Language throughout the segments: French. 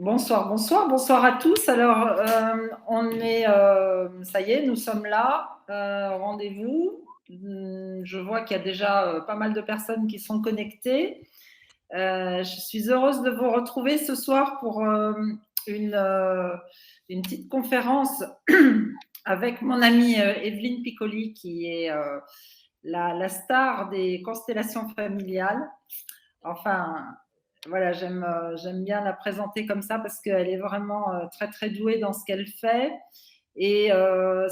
Bonsoir, bonsoir, bonsoir à tous. Alors, ça y est, nous sommes là, rendez-vous. Je vois qu'il y a déjà pas mal de personnes qui sont connectées. Je suis heureuse de vous retrouver ce soir pour une, euh, une petite conférence avec mon amie Evelyne Piccoli, qui est la star des constellations familiales. Enfin, voilà, j'aime bien la présenter comme ça parce qu'elle est vraiment très, très douée dans ce qu'elle fait. Et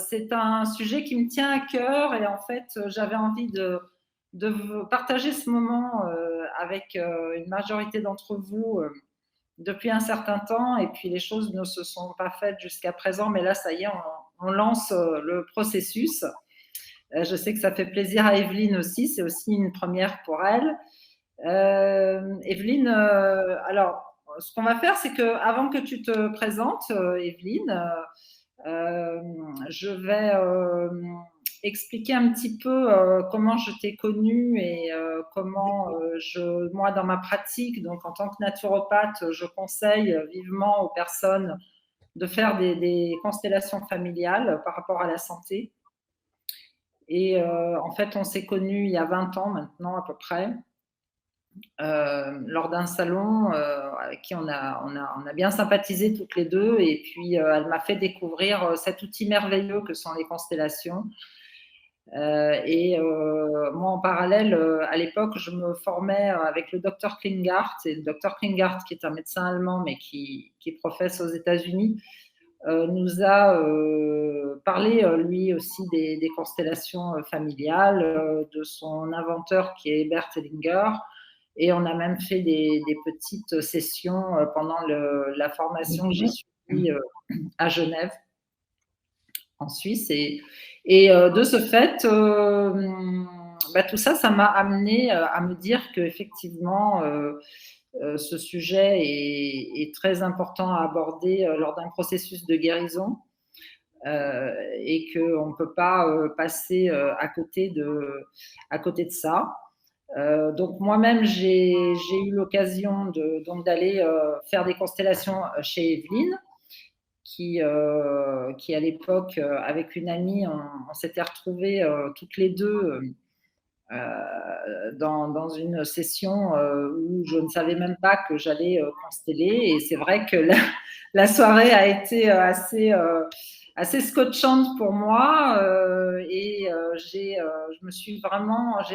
c'est un sujet qui me tient à cœur. Et en fait, j'avais envie de partager ce moment avec une majorité d'entre vous depuis un certain temps. Et puis, les choses ne se sont pas faites jusqu'à présent. Mais là, ça y est, on lance le processus. Je sais que ça fait plaisir à Evelyne aussi. C'est aussi une première pour elle. Evelyne, alors, ce qu'on va faire, c'est que avant que tu te présentes, Evelyne, je vais expliquer un petit peu comment je t'ai connue et comment moi, dans ma pratique, donc en tant que naturopathe, je conseille vivement aux personnes de faire des constellations familiales par rapport à la santé. Et en fait, on s'est connus il y a 20 ans maintenant à peu près. Lors d'un salon avec qui on a bien sympathisé toutes les deux. Et puis, elle m'a fait découvrir cet outil merveilleux que sont les constellations. Moi, en parallèle, à l'époque, je me formais avec le docteur Klinghardt. Et le docteur Klinghardt, qui est un médecin allemand, mais qui professe aux États-Unis, nous a parlé, lui aussi, des constellations familiales, de son inventeur qui est Bert Hellinger. Et on a même fait des petites sessions pendant la formation que j'ai suivie à Genève, en Suisse. Et de ce fait, tout ça, ça m'a amené à me dire qu'effectivement, ce sujet est très important à aborder lors d'un processus de guérison. Et qu'on ne peut pas passer à côté de ça. Donc moi-même, j'ai eu l'occasion donc d'aller faire des constellations chez Evelyne, qui à l'époque, avec une amie, on s'était retrouvées toutes les deux dans une session où je ne savais même pas que j'allais consteller. Et c'est vrai que la soirée a été assez scotchante pour moi. J'ai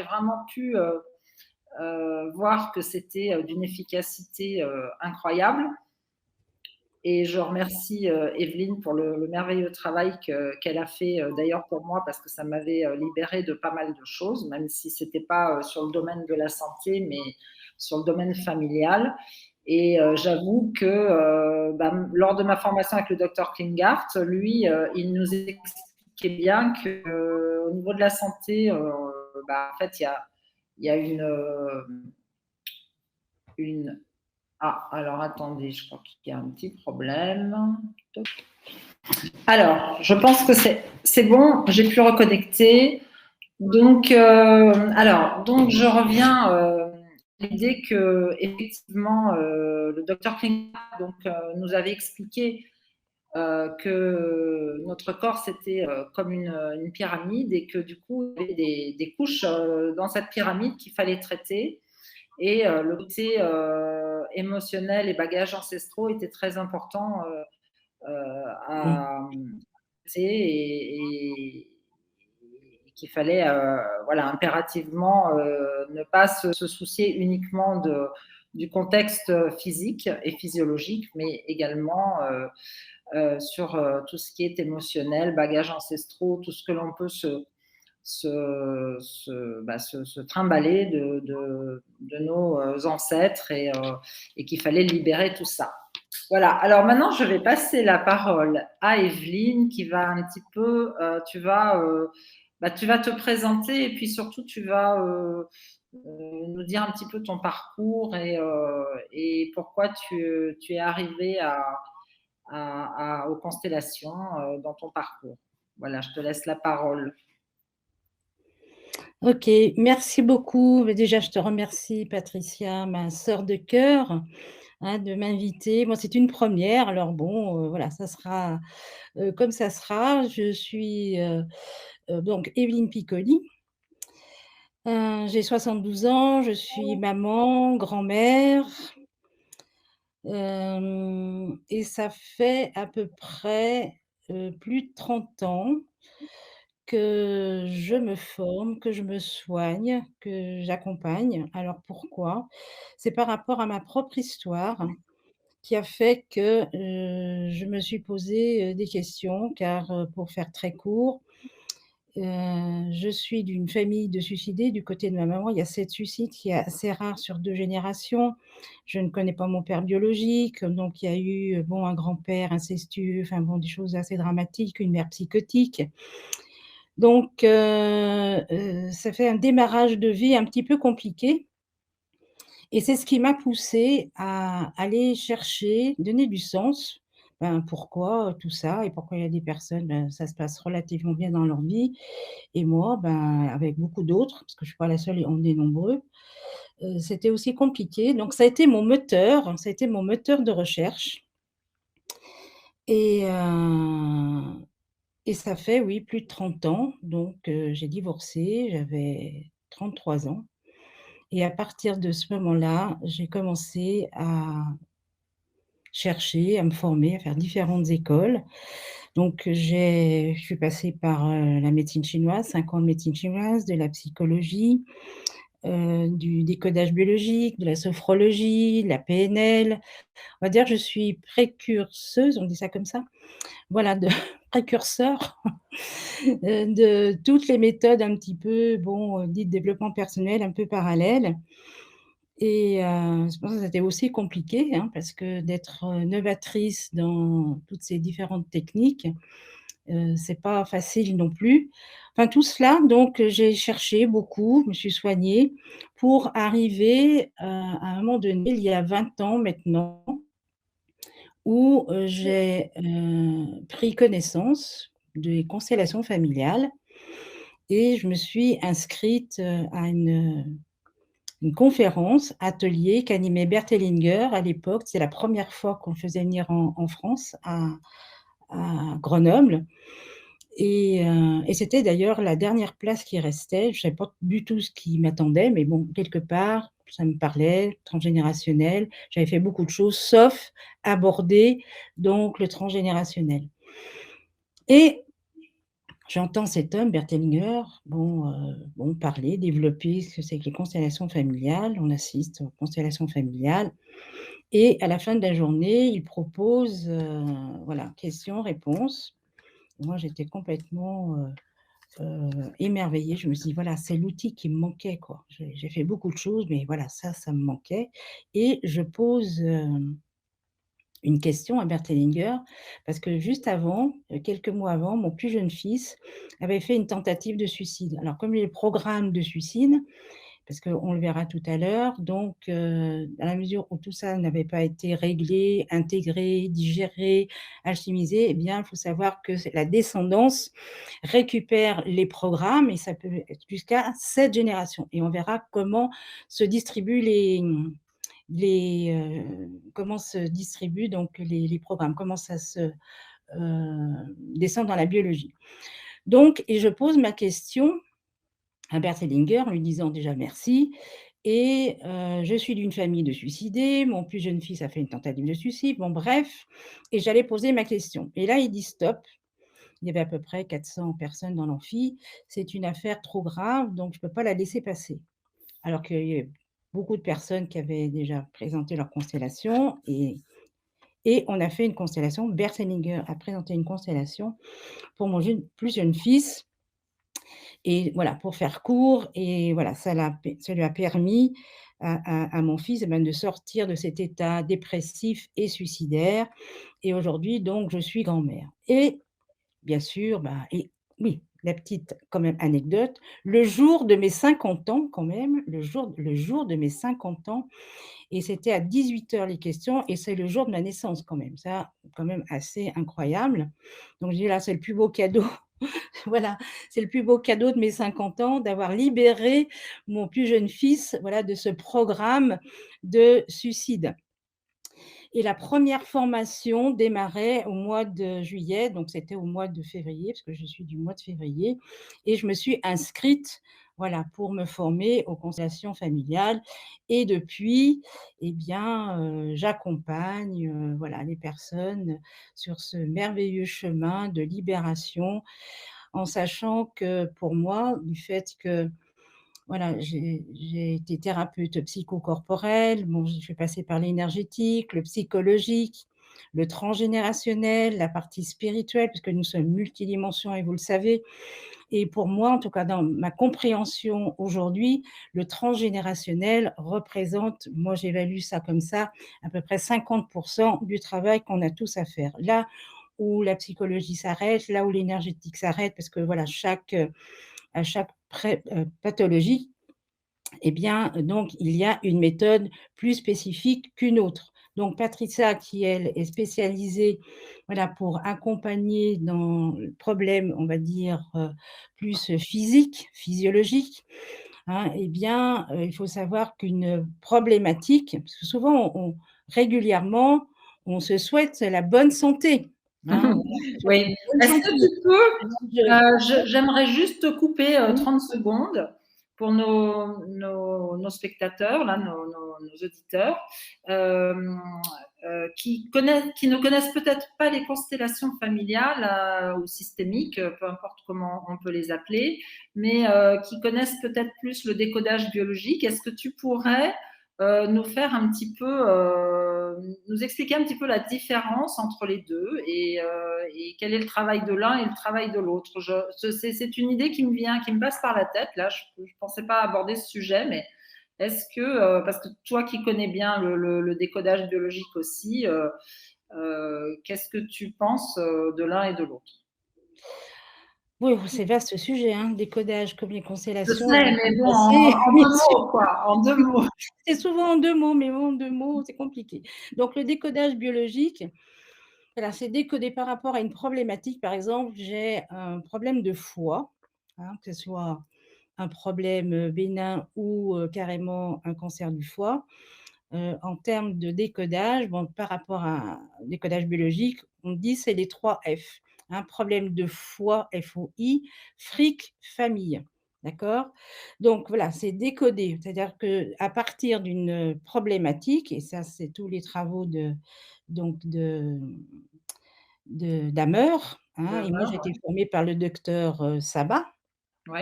vraiment pu voir que c'était d'une efficacité incroyable. Et je remercie Evelyne pour le merveilleux travail qu'elle a fait d'ailleurs pour moi, parce que ça m'avait libérée de pas mal de choses, même si ce n'était pas sur le domaine de la santé, mais sur le domaine familial. Et j'avoue que lors de ma formation avec le docteur Klinghardt, lui, il nous expliquait bien qu'au niveau de la santé, en fait, il y a une. Ah, alors attendez, je crois qu'il y a un petit problème. Alors, je pense que c'est bon, j'ai pu reconnecter. Donc, donc je reviens à l'idée que effectivement le docteur Klinghardt nous avait expliqué que notre corps c'était comme une pyramide, et que du coup il y avait des couches dans cette pyramide qu'il fallait traiter. Et le côté émotionnel et bagages ancestraux était très important à et qu'il fallait voilà, impérativement ne pas se soucier uniquement du contexte physique et physiologique, mais également sur tout ce qui est émotionnel, bagages ancestraux, tout ce que l'on peut se trimballer de nos ancêtres, et qu'il fallait libérer tout ça. Voilà, alors maintenant je vais passer la parole à Evelyne, qui va un petit peu, tu vas te présenter, et puis surtout tu vas nous dire un petit peu ton parcours et pourquoi tu es arrivée aux constellations dans ton parcours. Voilà, je te laisse la parole. Ok, merci beaucoup. Déjà, je te remercie, Patricia, ma sœur de cœur, hein, de m'inviter. Moi, c'est une première, alors bon, voilà, ça sera, comme ça sera. Je suis, donc Évelyne Piccoli, j'ai 72 ans, je suis maman, grand-mère, et ça fait à peu près, plus de 30 ans que je me forme, que je me soigne, que j'accompagne. Alors pourquoi? C'est par rapport à ma propre histoire qui a fait que, je me suis posé, des questions car, pour faire très court, je suis d'une famille de suicidés. Du côté de ma maman, il y a 7 suicides, qui est assez rare sur 2 générations. Je ne connais pas mon père biologique, donc il y a eu, bon, un grand-père incestueux, enfin bon, des choses assez dramatiques, une mère psychotique. Donc ça fait un démarrage de vie un petit peu compliqué et c'est ce qui m'a poussée à aller chercher, donner du sens. Ben, pourquoi tout ça et pourquoi il y a des personnes, ben, ça se passe relativement bien dans leur vie et moi, ben, avec beaucoup d'autres, parce que je suis pas la seule et on est nombreux, c'était aussi compliqué. Donc ça a été mon moteur de recherche et heu et ça fait, oui, plus de 30 ans. Donc j'ai divorcé, j'avais 33 ans et à partir de ce moment-là, j'ai commencé à chercher, à me former, à faire différentes écoles. Donc je suis passée par, la médecine chinoise, 5 ans de médecine chinoise, de la psychologie, du décodage biologique, de la sophrologie, de la PNL. On va dire que je suis précurseuse, on dit ça comme ça? Voilà, de précurseur, de toutes les méthodes un petit peu, bon, dites développement personnel, un peu parallèles et c'est pour ça que c'était aussi compliqué, hein, parce que d'être, novatrice dans toutes ces différentes techniques, c'est pas facile non plus. Enfin tout cela, donc j'ai cherché beaucoup, je me suis soignée pour arriver, à un moment donné, il y a 20 ans maintenant, où, j'ai, pris connaissance des constellations familiales et je me suis inscrite, à une conférence, atelier qu'animait Bert Hellinger à l'époque. C'est la première fois qu'on le faisait venir en France, à Grenoble et c'était d'ailleurs la dernière place qui restait. Je savais pas du tout ce qui m'attendait, mais bon, quelque part, ça me parlait, transgénérationnel. J'avais fait beaucoup de choses sauf aborder donc le transgénérationnel et j'entends cet homme, Bert Hellinger, bon, parler, développer ce que c'est que les constellations familiales. On assiste aux constellations familiales et à la fin de la journée, il propose, voilà, questions-réponses. Moi, j'étais complètement, émerveillée. Je me suis dit: «Voilà, c'est l'outil qui me manquait, quoi». J'ai fait beaucoup de choses, mais voilà, ça me manquait et je pose, une question à Bert Hellinger, parce que juste avant, quelques mois avant, mon plus jeune fils avait fait une tentative de suicide. Alors comme les programmes de suicide, parce qu'on le verra tout à l'heure, donc dans la mesure où tout ça n'avait pas été réglé, intégré, digéré, alchimisé, eh bien, il faut savoir que c'est la descendance récupère les programmes et ça peut être jusqu'à 7 générations et on verra comment se distribuent comment se distribuent donc les programmes, comment ça se, descend dans la biologie. Donc et je pose ma question à Bert Hellinger en lui disant déjà merci et je suis d'une famille de suicidés, mon plus jeune fils a fait une tentative de suicide, bon bref et j'allais poser ma question et là il dit: «Stop». Il y avait à peu près 400 personnes dans l'amphi. «C'est une affaire trop grave, donc je ne peux pas la laisser passer». Alors qu'il y avait beaucoup de personnes qui avaient déjà présenté leur constellation et on a fait une constellation. Bert Hellinger a présenté une constellation pour mon plus jeune fils et voilà, pour faire court et voilà, ça lui a permis à mon fils, eh ben, de sortir de cet état dépressif et suicidaire et aujourd'hui donc je suis grand-mère et bien sûr, bah et oui, la petite quand même anecdote, le jour de mes 50 ans quand même, le jour de mes 50 ans et c'était à 18 heures les questions et c'est le jour de ma naissance quand même. Ça, quand même assez incroyable. Donc je dis: «Là, c'est le plus beau cadeau». Voilà, c'est le plus beau cadeau de mes 50 ans d'avoir libéré mon plus jeune fils, voilà, de ce programme de suicide et la première formation démarrait au mois de juillet, donc c'était au mois de février, parce que je suis du mois de février et je me suis inscrite, voilà, pour me former aux constellations familiales et depuis, eh bien, j'accompagne, voilà, les personnes sur ce merveilleux chemin de libération, en sachant que pour moi, du fait que voilà, j'ai été thérapeute psychocorporelle, bon, je suis passée par l'énergétique, le psychologique, le transgénérationnel, la partie spirituelle, puisque nous sommes multidimensions et vous le savez. Et pour moi, en tout cas dans ma compréhension aujourd'hui, le transgénérationnel représente, moi j'évalue ça comme ça, à peu près 50 du travail qu'on a tous à faire. Là où la psychologie s'arrête, là où l'énergétique s'arrête, parce que voilà, à chaque pathologie, eh bien, donc il y a une méthode plus spécifique qu'une autre. Donc Patricia qui, elle, est spécialisée, voilà, pour accompagner dans le problème, on va dire, plus physique, physiologique, hein, eh bien, il faut savoir qu'une problématique parce que souvent régulièrement, on se souhaite la bonne santé, hein, voilà, on se souhaite Oui. une bonne Est-ce que santé. tu peux, Alors je j'aimerais juste te couper oui, 30 secondes pour nos spectateurs, là, nos auditeurs, euh, qui ne connaissent peut-être pas les constellations familiales ou systémiques, peu importe comment on peut les appeler, mais qui connaissent peut-être plus le décodage biologique. Est-ce que tu pourrais nous faire un petit peu, nous expliquer un petit peu la différence entre les deux et quel est le travail de l'un et le travail de l'autre. C'est une idée qui me vient, qui me passe par la tête. Là, je ne pensais pas aborder ce sujet, mais est-ce que, parce que toi qui connais bien le décodage biologique aussi, qu'est-ce que tu penses de l'un et de l'autre? oui, c'est vaste ce sujet, hein, décodage comme les Je constellations, je sais, vais mais pas bon, passer en bien deux sûr, mots, quoi, en deux mots. c'est souvent en 2 mots, mais bon, en 2 mots, c'est compliqué. Donc le décodage biologique, voilà, c'est décoder par rapport à une problématique. Par exemple, j'ai un problème de foie, hein, que ce soit un problème, bénin ou carrément un cancer du foie. En termes de décodage, bon, par rapport à un décodage biologique, on dit c'est les 3 F. Un problème de foie, FOI, fric, famille. D'accord? Donc voilà, c'est décodé. C'est-à-dire qu'à partir d'une problématique, et ça, c'est tous les travaux donc d'Hammer, hein, et moi j'ai été formée par le docteur Sabat Oui.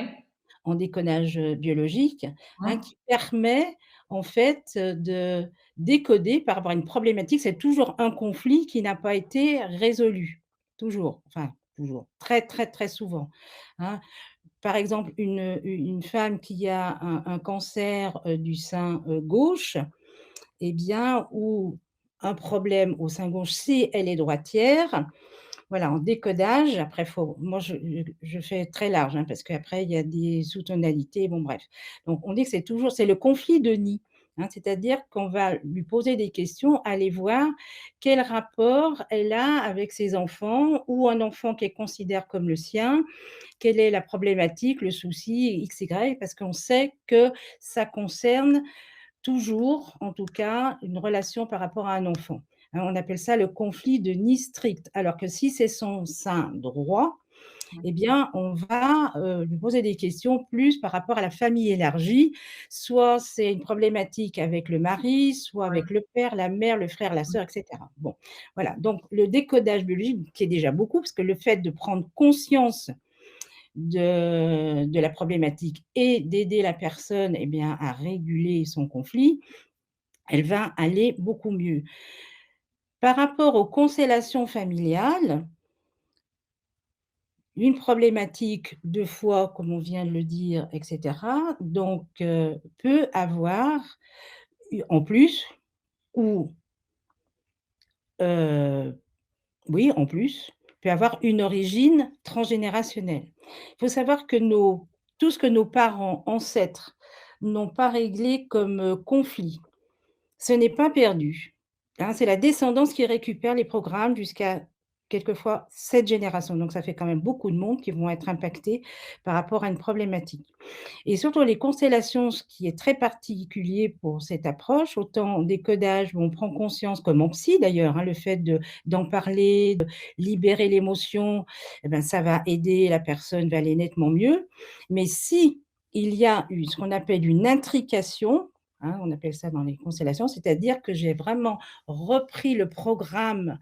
en décodage biologique, hein, qui permet en fait, de décoder par rapport à une problématique. C'est toujours un conflit qui n'a pas été résolu, toujours, enfin toujours, très, très, très souvent, hein. Par exemple, une femme qui a un cancer, du sein, gauche, eh bien, ou un problème au sein gauche si elle est droitière, voilà, en décodage, après faut moi je fais très large, hein, parce qu'après il y a des sous-tonalités, bon bref. Donc on dit que c'est le conflit de nid, hein, c'est-à-dire qu'on va lui poser des questions, aller voir quel rapport elle a avec ses enfants ou un enfant qu'elle considère comme le sien. Quelle est la problématique, le souci X, Y, parce qu'on sait que ça concerne toujours, en tout cas, une relation par rapport à un enfant. Hein, on appelle ça le conflit de nid strict. Alors que si c'est son sein droit, eh bien, on va lui poser des questions plus par rapport à la famille élargie. Soit c'est une problématique avec le mari, soit Oui. avec le père, la mère, le frère, la sœur, etc. Bon, voilà. Donc, le décodage biologique, qui est déjà beaucoup, parce que le fait de prendre conscience de la problématique et d'aider la personne, eh bien, à réguler son conflit, elle va aller beaucoup mieux. Par rapport aux constellations familiales, une problématique de foie, comme on vient de le dire, et cetera, donc peut avoir en plus ou heu, oui, en plus, peut avoir une origine transgénérationnelle. Il faut savoir que tout ce que nos parents, ancêtres n'ont pas réglé comme, conflit, ce n'est pas perdu, hein. C'est la descendance qui récupère les programmes jusqu'à quelquefois 7 générations. Donc ça fait quand même beaucoup de monde qui vont être impactés par rapport à une problématique. Et surtout les constellations, ce qui est très particulier pour cette approche, autant décodage où on prend conscience, comme en psy d'ailleurs, hein, le fait d'en parler, de libérer l'émotion, et ben, ça va aider, la personne va aller nettement mieux. Mais si il y a eu ce qu'on appelle une intrication, hein, on appelle ça dans les constellations, c'est-à-dire que j'ai vraiment repris le programme,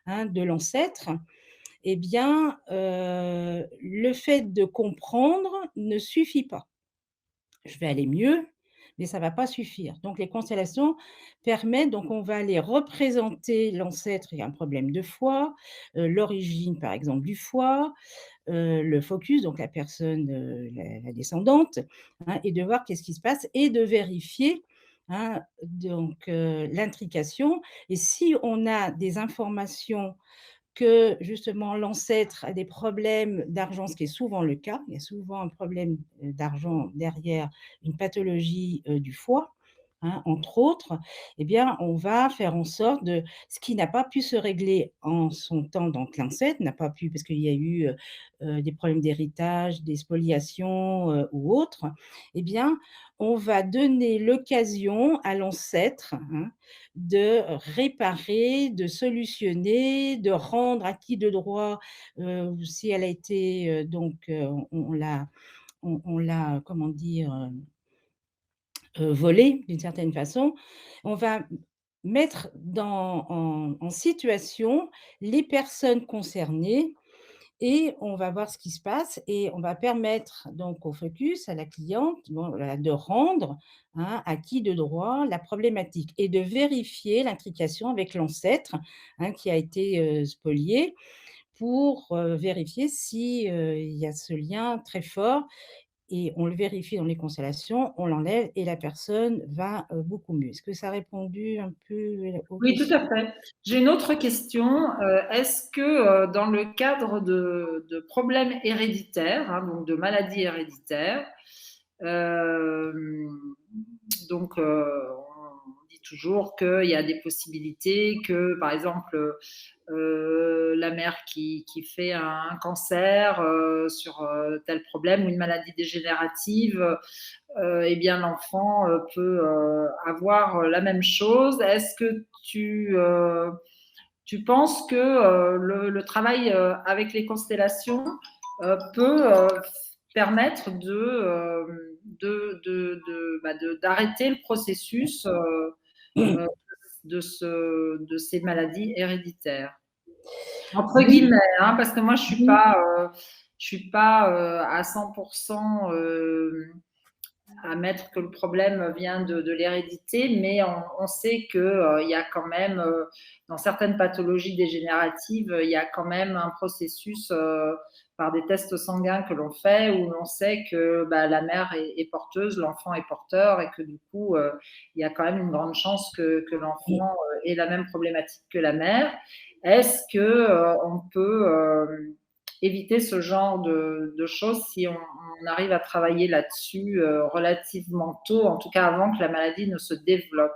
hein, de l'ancêtre, eh bien, le fait de comprendre ne suffit pas. Je vais aller mieux, mais ça ne va pas suffire. Donc les constellations permettent donc on va aller représenter l'ancêtre, il y a un problème de foie, l'origine par exemple du foie, le focus, donc la personne, la descendante, hein, et de voir qu'est-ce qui se passe et de vérifier, hein, donc l'intrication et si on a des informations que justement l'ancêtre a des problèmes d'argent, ce qui est souvent le cas. Il y a souvent un problème, d'argent derrière une pathologie, du foie, hein, entre autres. Eh bien, on va faire en sorte de ce qui n'a pas pu se régler en son temps, donc l'ancêtre n'a pas pu parce qu'il y a eu, des problèmes d'héritage, des spoliations, ou autres. Eh bien, on va donner l'occasion à l'ancêtre, hein, de réparer, de solutionner, de rendre acquis de droit, si elle a été, donc, on l'a, comment dire, volée d'une certaine façon. On va mettre en situation les personnes concernées et on va voir ce qui se passe et on va permettre donc au focus, à la cliente, bon, voilà, de rendre, hein, acquis de droit la problématique et de vérifier l'intrication avec l'ancêtre, hein, qui a été, spolié pour, vérifier si, il y a ce lien très fort et on le vérifie dans les constellations, on l'enlève et la personne va, beaucoup mieux. Est-ce que ça a répondu un peu aux Oui, tout à questions? fait. J'ai une autre question. Est-ce que dans le cadre de problèmes héréditaires, hein, donc de maladies héréditaires, euh, donc on dit toujours qu'il y a des possibilités que, par exemple, la mère qui fait un cancer sur tel problème ou une maladie dégénérative, eh bien l'enfant peut avoir la même chose. Est-ce que tu penses que le travail avec les constellations peut permettre d'arrêter le processus euh, de ces maladies héréditaires? Entre Oui, guillemets, hein, parce que moi oui. je suis pas à 100% à mettre que le problème vient de l'hérédité, mais on sait qu'il y a quand même, dans certaines pathologies dégénératives, il y a quand même un processus par des tests sanguins que l'on fait où l'on sait que bah, la mère est porteuse, l'enfant est porteur et que du coup, il y a quand même une grande chance que l'enfant ait la même problématique que la mère. Est-ce que on peut éviter ce genre de choses si on arrive à travailler là-dessus relativement tôt, en tout cas avant que la maladie ne se développe?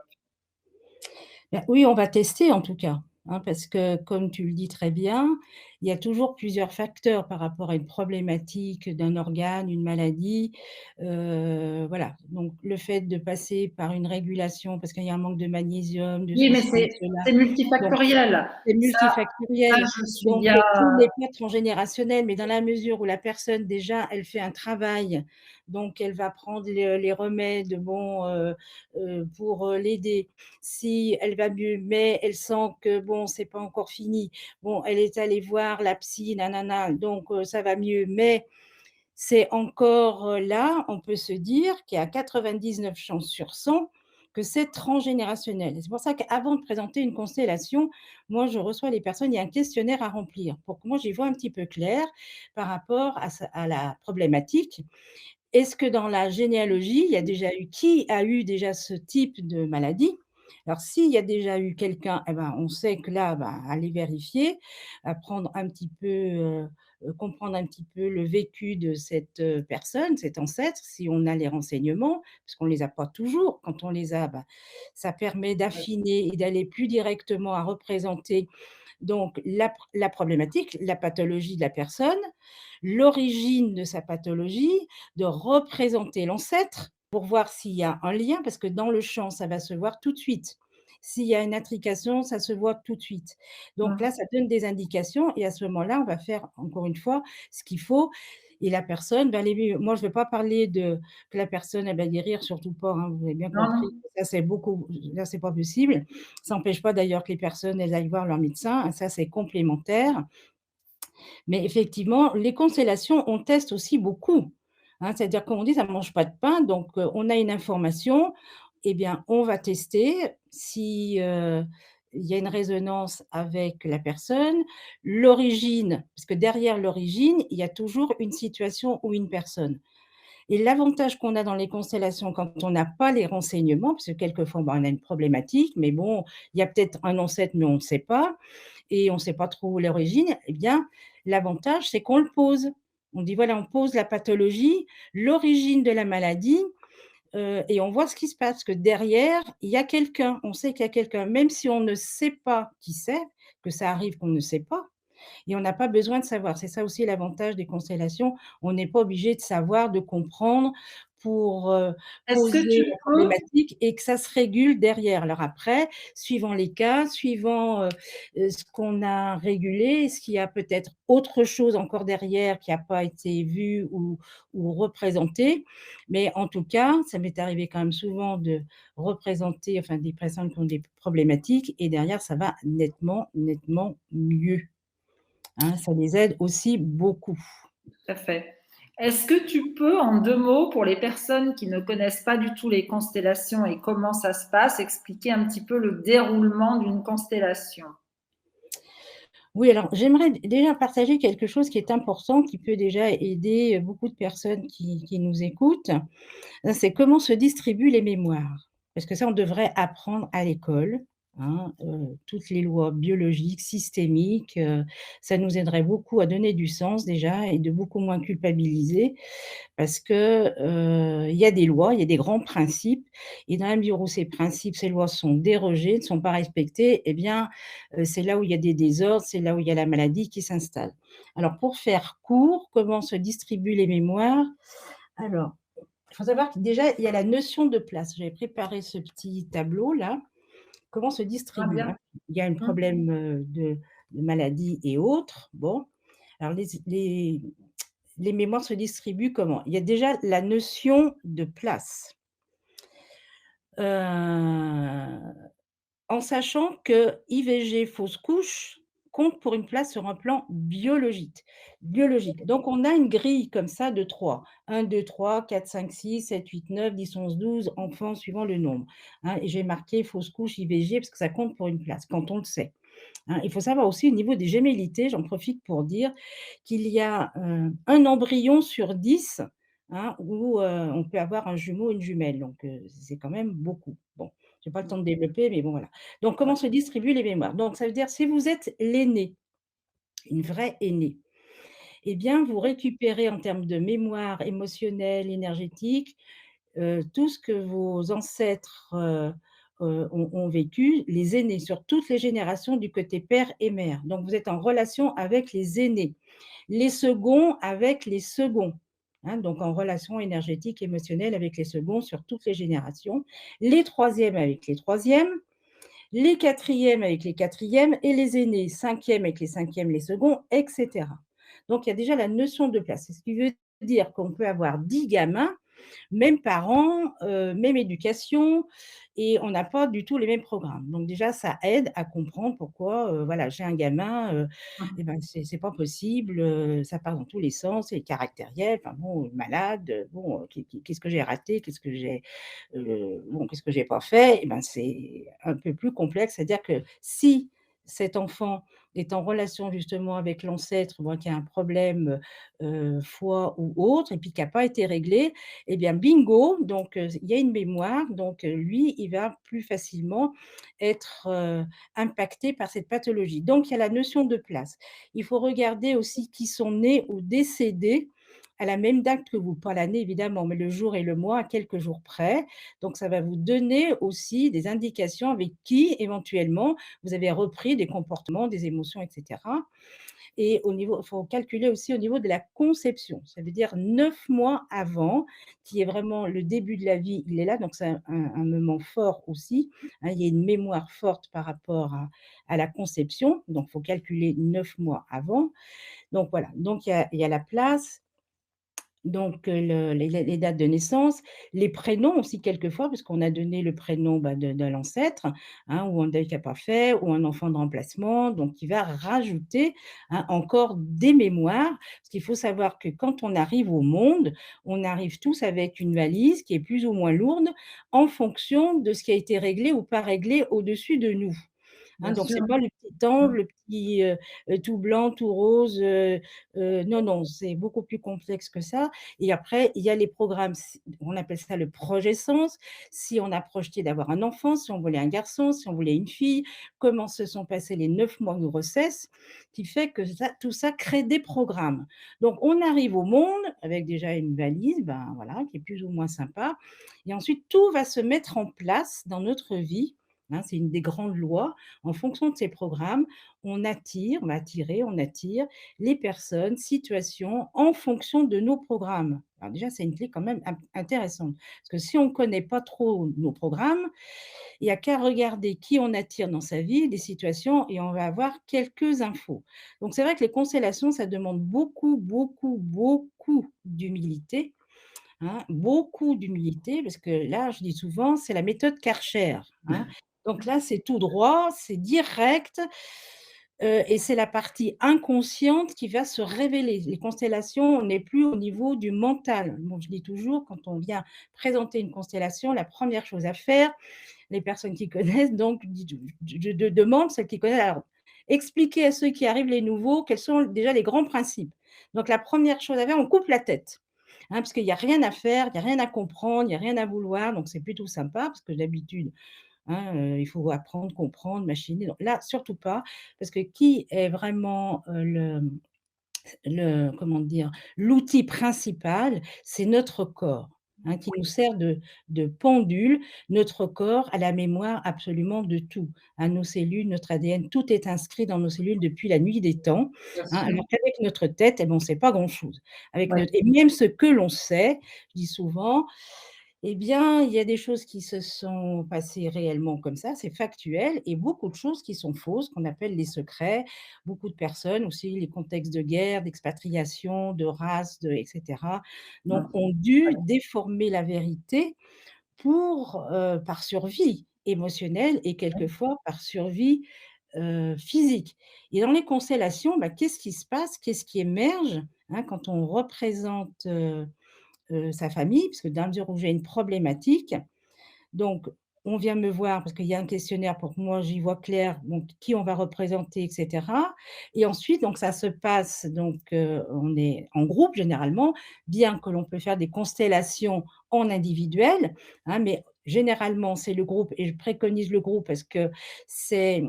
Bah, oui, on va tester en tout cas, hein, parce que comme tu le dis très bien, il y a toujours plusieurs facteurs par rapport à une problématique d'un organe, une maladie, voilà. Donc le fait de passer par une régulation parce qu'il y a un manque de magnésium, de Oui, mais ceci, de cela, c'est donc multifactoriel. c'est Ça, multifactoriel, je suis donc bien. tout n'est pas transgénérationnel, mais dans la mesure où la personne déjà, elle fait un travail, donc elle va prendre les remèdes, bon, pour, l'aider. Si elle va mieux, mais elle sent que bon, c'est pas encore fini, bon, elle est allée voir la psy, nanana, donc ça va mieux, mais c'est encore, là, on peut se dire qu'il y a 99 chances sur 100 que c'est transgénérationnel et c'est pour ça qu'avant de présenter une constellation, moi, je reçois les personnes, il y a un questionnaire à remplir pour que moi, j'y vois un petit peu clair par rapport à la problématique. Est-ce que dans la généalogie, il y a déjà eu qui a eu déjà ce type de maladie? Alors s'il y a déjà eu quelqu'un, eh ben, on sait que là, bah, aller vérifier, apprendre un petit peu, comprendre un petit peu le vécu de cette, personne, cet ancêtre, si on a les renseignements, parce qu'on ne les a pas toujours. Quand on les a, bah, ça permet Ouais. d'affiner et d'aller plus directement à représenter donc la problématique, la pathologie de la personne, l'origine de sa pathologie, de représenter l'ancêtre pour voir s'il y a un lien, parce que dans le champ, ça va se voir tout de suite. S'il y a une intrication, ça se voit tout de suite. Donc là, Mmh. ça donne des indications et à ce moment-là, on va faire encore une fois ce qu'il faut et la personne va aller mieux. Moi, je ne vais pas parler de que la personne, elle va guérir, surtout pas, hein, vous avez bien Non, non. compris. Ça, c'est beaucoup là, c'est pas possible. Ça n'empêche pas d'ailleurs que les personnes, elles aillent voir leur médecin, hein, ça, c'est complémentaire. Mais effectivement, les constellations, on teste aussi beaucoup, hein. C'est-à-dire, comme on dit: «Ça ne mange pas de pain», donc on a une information, eh bien, on va tester si, il y a une résonance avec la personne, l'origine, parce que derrière l'origine, il y a toujours une situation ou une personne. Et l'avantage qu'on a dans les constellations quand on n'a pas les renseignements, parce que quelquefois, bah, on a une problématique, mais bon, il y a peut-être un ancêtre, mais on ne sait pas et on ne sait pas trop l'origine, eh bien, l'avantage, c'est qu'on le pose. On dit: «Voilà, on pose la pathologie, l'origine de la maladie», et on voit ce qui se passe, que derrière, il y a quelqu'un. On sait qu'il y a quelqu'un, même si on ne sait pas qui c'est, que ça arrive qu'on ne sait pas, et on n'a pas besoin de savoir. C'est ça aussi l'avantage des constellations. On n'est pas obligé de savoir, de comprendre pour, Est-ce que poser tu la peux problématique et que ça se régule derrière. Alors après, suivant les cas, suivant, ce qu'on a régulé, est-ce qu'il y a peut-être autre chose encore derrière qui a pas été vu ou représenté? Mais en tout cas, ça m'est arrivé quand même souvent de représenter, enfin des personnes qui ont des problématiques et derrière ça va nettement, nettement mieux. Hein, ça les aide aussi beaucoup. tout à fait. Est-ce que tu peux, en 2 mots, pour les personnes qui ne connaissent pas du tout les constellations et comment ça se passe, expliquer un petit peu le déroulement d'une constellation? Oui, alors j'aimerais déjà partager quelque chose qui est important, qui peut déjà aider, beaucoup de personnes qui nous écoutent. C'est comment se distribuent les mémoires. Parce que ça, on devrait apprendre à l'école, hein, toutes les lois biologiques, systémiques, ça nous aiderait beaucoup à donner du sens déjà et de beaucoup moins culpabiliser. Parce que, il y a des lois, il y a des grands principes et dans la mesure où ces principes, ces lois sont dérogées, ne sont pas respectées, eh bien, c'est là où il y a des désordres, c'est là où il y a la maladie qui s'installe. Alors pour faire court, comment se distribuent les mémoires? Alors, il faut savoir que déjà, il y a la notion de place. J'avais préparé ce petit tableau-là. Comment se Ah distribue, bien. hein? Il y a un Mmh. problème, de maladie et autres. Bon, alors les mémoires se distribuent comment? Il y a déjà la notion de place, heu, en sachant que IVG, fausse couche, compte pour une place sur un plan biologique. Donc on a une grille comme ça de 3, 1, 2, 3, 4, 5, 6, 7, 8, 9, 10, 11, 12 enfants suivant le nombre, hein, et j'ai marqué fausse couche, IVG parce que ça compte pour une place, quand on le sait. Hein, il faut savoir aussi au niveau des gémellités, j'en profite pour dire qu'il y a, 1 embryon sur 10, hein, où, on peut avoir un jumeau, une jumelle, donc c'est quand même beaucoup. Bon, j'ai pas le temps de développer, mais bon, voilà. Donc Ouais. comment se distribuent les mémoires? Donc ça veut dire si vous êtes l'aîné, une vraie aînée, eh bien vous récupérez en termes de mémoire émotionnelle, énergétique, tout ce que vos ancêtres, ont vécu, les aînés, sur toutes les générations du côté père et mère. Donc vous êtes en relation avec les aînés. Les seconds avec les seconds, hein, donc en relation énergétique, émotionnelle avec les seconds sur toutes les générations. Les troisièmes avec les troisièmes, les quatrièmes avec les quatrièmes et les aînés, cinquièmes avec les cinquièmes, les seconds, et cetera. Donc il y a déjà la notion de place. C'est ce qui veut dire qu'on peut avoir 10 gamins, mêmes parents, même éducation et on n'a pas du tout les mêmes programmes. Donc déjà, ça aide à comprendre pourquoi, voilà, j'ai un gamin, et ben, c'est pas possible, ça part dans tous les sens, c'est caractériel, enfin bon, malade, bon, qu'est-ce que j'ai raté? Qu'est-ce que j'ai pas fait? Et ben, c'est un peu plus complexe. C'est-à-dire que si cet enfant est en relation justement avec l'ancêtre, bon, qui a un problème, foie ou autre et puis qui a pas été réglé et bien bingo, donc il y a une mémoire, donc lui, il va plus facilement être, impacté par cette pathologie. Donc il y a la notion de place. Il faut regarder aussi qui sont nés ou décédés à la même date que vous, pas l'année évidemment, mais le jour et le mois à quelques jours près. Donc ça va vous donner aussi des indications avec qui éventuellement vous avez repris des comportements, des émotions et cetera. Et au niveau il faut calculer aussi au niveau de la conception. Ça veut dire 9 mois avant, qui est vraiment le début de la vie, il est là, donc c'est un moment fort aussi, hein. Il y a une mémoire forte par rapport à la conception, donc il faut calculer 9 mois avant. Donc voilà, donc il y a la place, donc les dates de naissance, les prénoms aussi quelquefois, parce qu'on a donné le prénom, bah, de l'ancêtre, hein, ou un deuil qui a pas fait, ou un enfant de remplacement, donc il va rajouter, hein, encore des mémoires. Parce qu'il faut savoir que quand on arrive au monde, on arrive tous avec une valise qui est plus ou moins lourde en fonction de ce qui a été réglé ou pas réglé au-dessus de nous. Hein, Bien donc sûr. c'est pas le petit ange, le petit, tout blanc, tout rose, non, non, c'est beaucoup plus complexe que ça et après, il y a les programmes, s on appelle ça le projet-sens. Si on a projeté d'avoir un enfant, si on voulait un garçon, si on voulait une fille, comment se sont passés les 9 mois de grossesse, qui fait que ça tout ça crée des programmes. Donc on arrive au monde avec déjà une valise, ben, voilà, qui est plus ou moins sympa et ensuite tout va se mettre en place dans notre vie, hein, c'est une des grandes lois. En fonction de ces programmes, on va attirer, on attire les personnes, situations en fonction de nos programmes. Alors déjà, c'est une clé quand même intéressante. Parce que si on ne connaît pas trop nos programmes, il n'y a qu'à regarder qui on attire dans sa vie, des situations, et on va avoir quelques infos. Donc c'est vrai que les constellations, ça demande beaucoup, beaucoup, beaucoup d'humilité, hein, beaucoup d'humilité, parce que là, je dis souvent, c'est la méthode Karcher, hein. Donc là, c'est tout droit, c'est direct, et c'est la partie inconsciente qui va se révéler. Les constellations, on n'est plus au niveau du mental. Bon, je dis toujours, quand on vient présenter une constellation, la première chose à faire, les personnes qui connaissent, donc je demande, celles qui connaissent, alors expliquez à ceux qui arrivent, les nouveaux, quels sont déjà les grands principes. Donc la première chose à faire, on coupe la tête. Hein, parce qu'il y a rien à faire, il y a rien à comprendre, il y a rien à vouloir, donc c'est plutôt sympa parce que d'habitude, hein, il faut apprendre, comprendre, machiner. Donc là, surtout pas, parce que qui est vraiment, le comment dire? L'outil principal, c'est notre corps, hein, qui nous sert de pendule. Notre corps a la mémoire absolument de tout, hein, nos cellules, notre ADN, tout est inscrit dans nos cellules depuis la nuit des temps, Bien hein, sûr. alors qu'avec notre tête, eh ben, on sait pas grand-chose. Avec Ouais. notre et même ce que l'on sait, je dis souvent, eh bien, il y a des choses qui se sont passées réellement comme ça, c'est factuel et beaucoup de choses qui sont fausses, qu'on appelle les secrets. Beaucoup de personnes aussi, les contextes de guerre, d'expatriation, de race, de et cetera, donc Ouais. ont dû déformer la vérité pour, par survie émotionnelle et quelquefois par survie, physique et dans les constellations, bah, qu'est-ce qui se passe? Qu'est-ce qui émerge, hein, quand on représente, sa famille, parce que dans la mesure où j'ai une problématique, donc on vient me voir parce qu'il y a un questionnaire pour que moi j'y vois clair, donc qui on va représenter et cetera et ensuite donc ça se passe donc on est en groupe généralement, bien que l'on peut faire des constellations en individuel, hein, mais généralement c'est le groupe et je préconise le groupe parce que c'est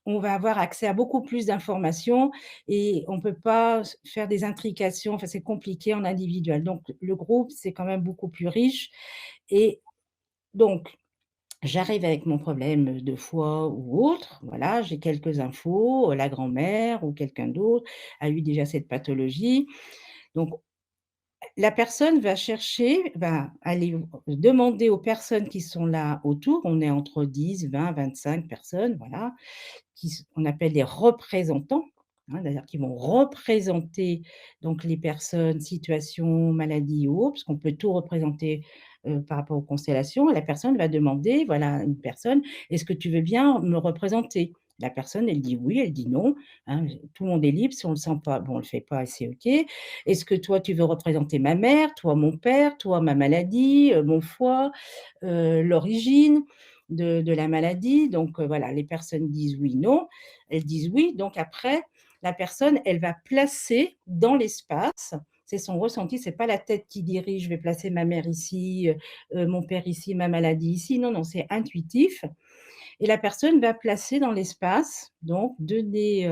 on va avoir accès à beaucoup plus d'informations et on ne peut pas faire des intrications, enfin c'est compliqué en individuel. Donc le groupe, c'est quand même beaucoup plus riche et donc j'arrive avec mon problème de foie ou autre, voilà, j'ai quelques infos, la grand-mère ou quelqu'un d'autre a eu déjà cette pathologie. Donc la personne va chercher, va aller demander aux personnes qui sont là autour, on est entre 10, 20, 25 personnes, voilà, qu'on appelle les représentants, hein, c'est-à-dire qui vont représenter donc les personnes, situations, maladies ou autres, parce qu'on peut tout représenter, par rapport aux constellations et la personne va demander, voilà, à une personne: «Est-ce que tu veux bien me représenter?» La personne, elle dit oui, elle dit non, hein, tout le monde est libre, si on ne le sent pas, bon, on ne le fait pas et c'est OK. «Est-ce que toi, tu veux représenter ma mère, toi mon père, toi ma maladie, mon foie, l'origine?» de la maladie. Donc, voilà, les personnes disent oui, non. Elles disent oui. Donc après, la personne, elle va placer dans l'espace, c'est son ressenti, c'est pas la tête qui dirige: «Je vais placer ma mère ici, mon père ici, ma maladie ici». Non, non, c'est intuitif et la personne va placer dans l'espace, donc donner,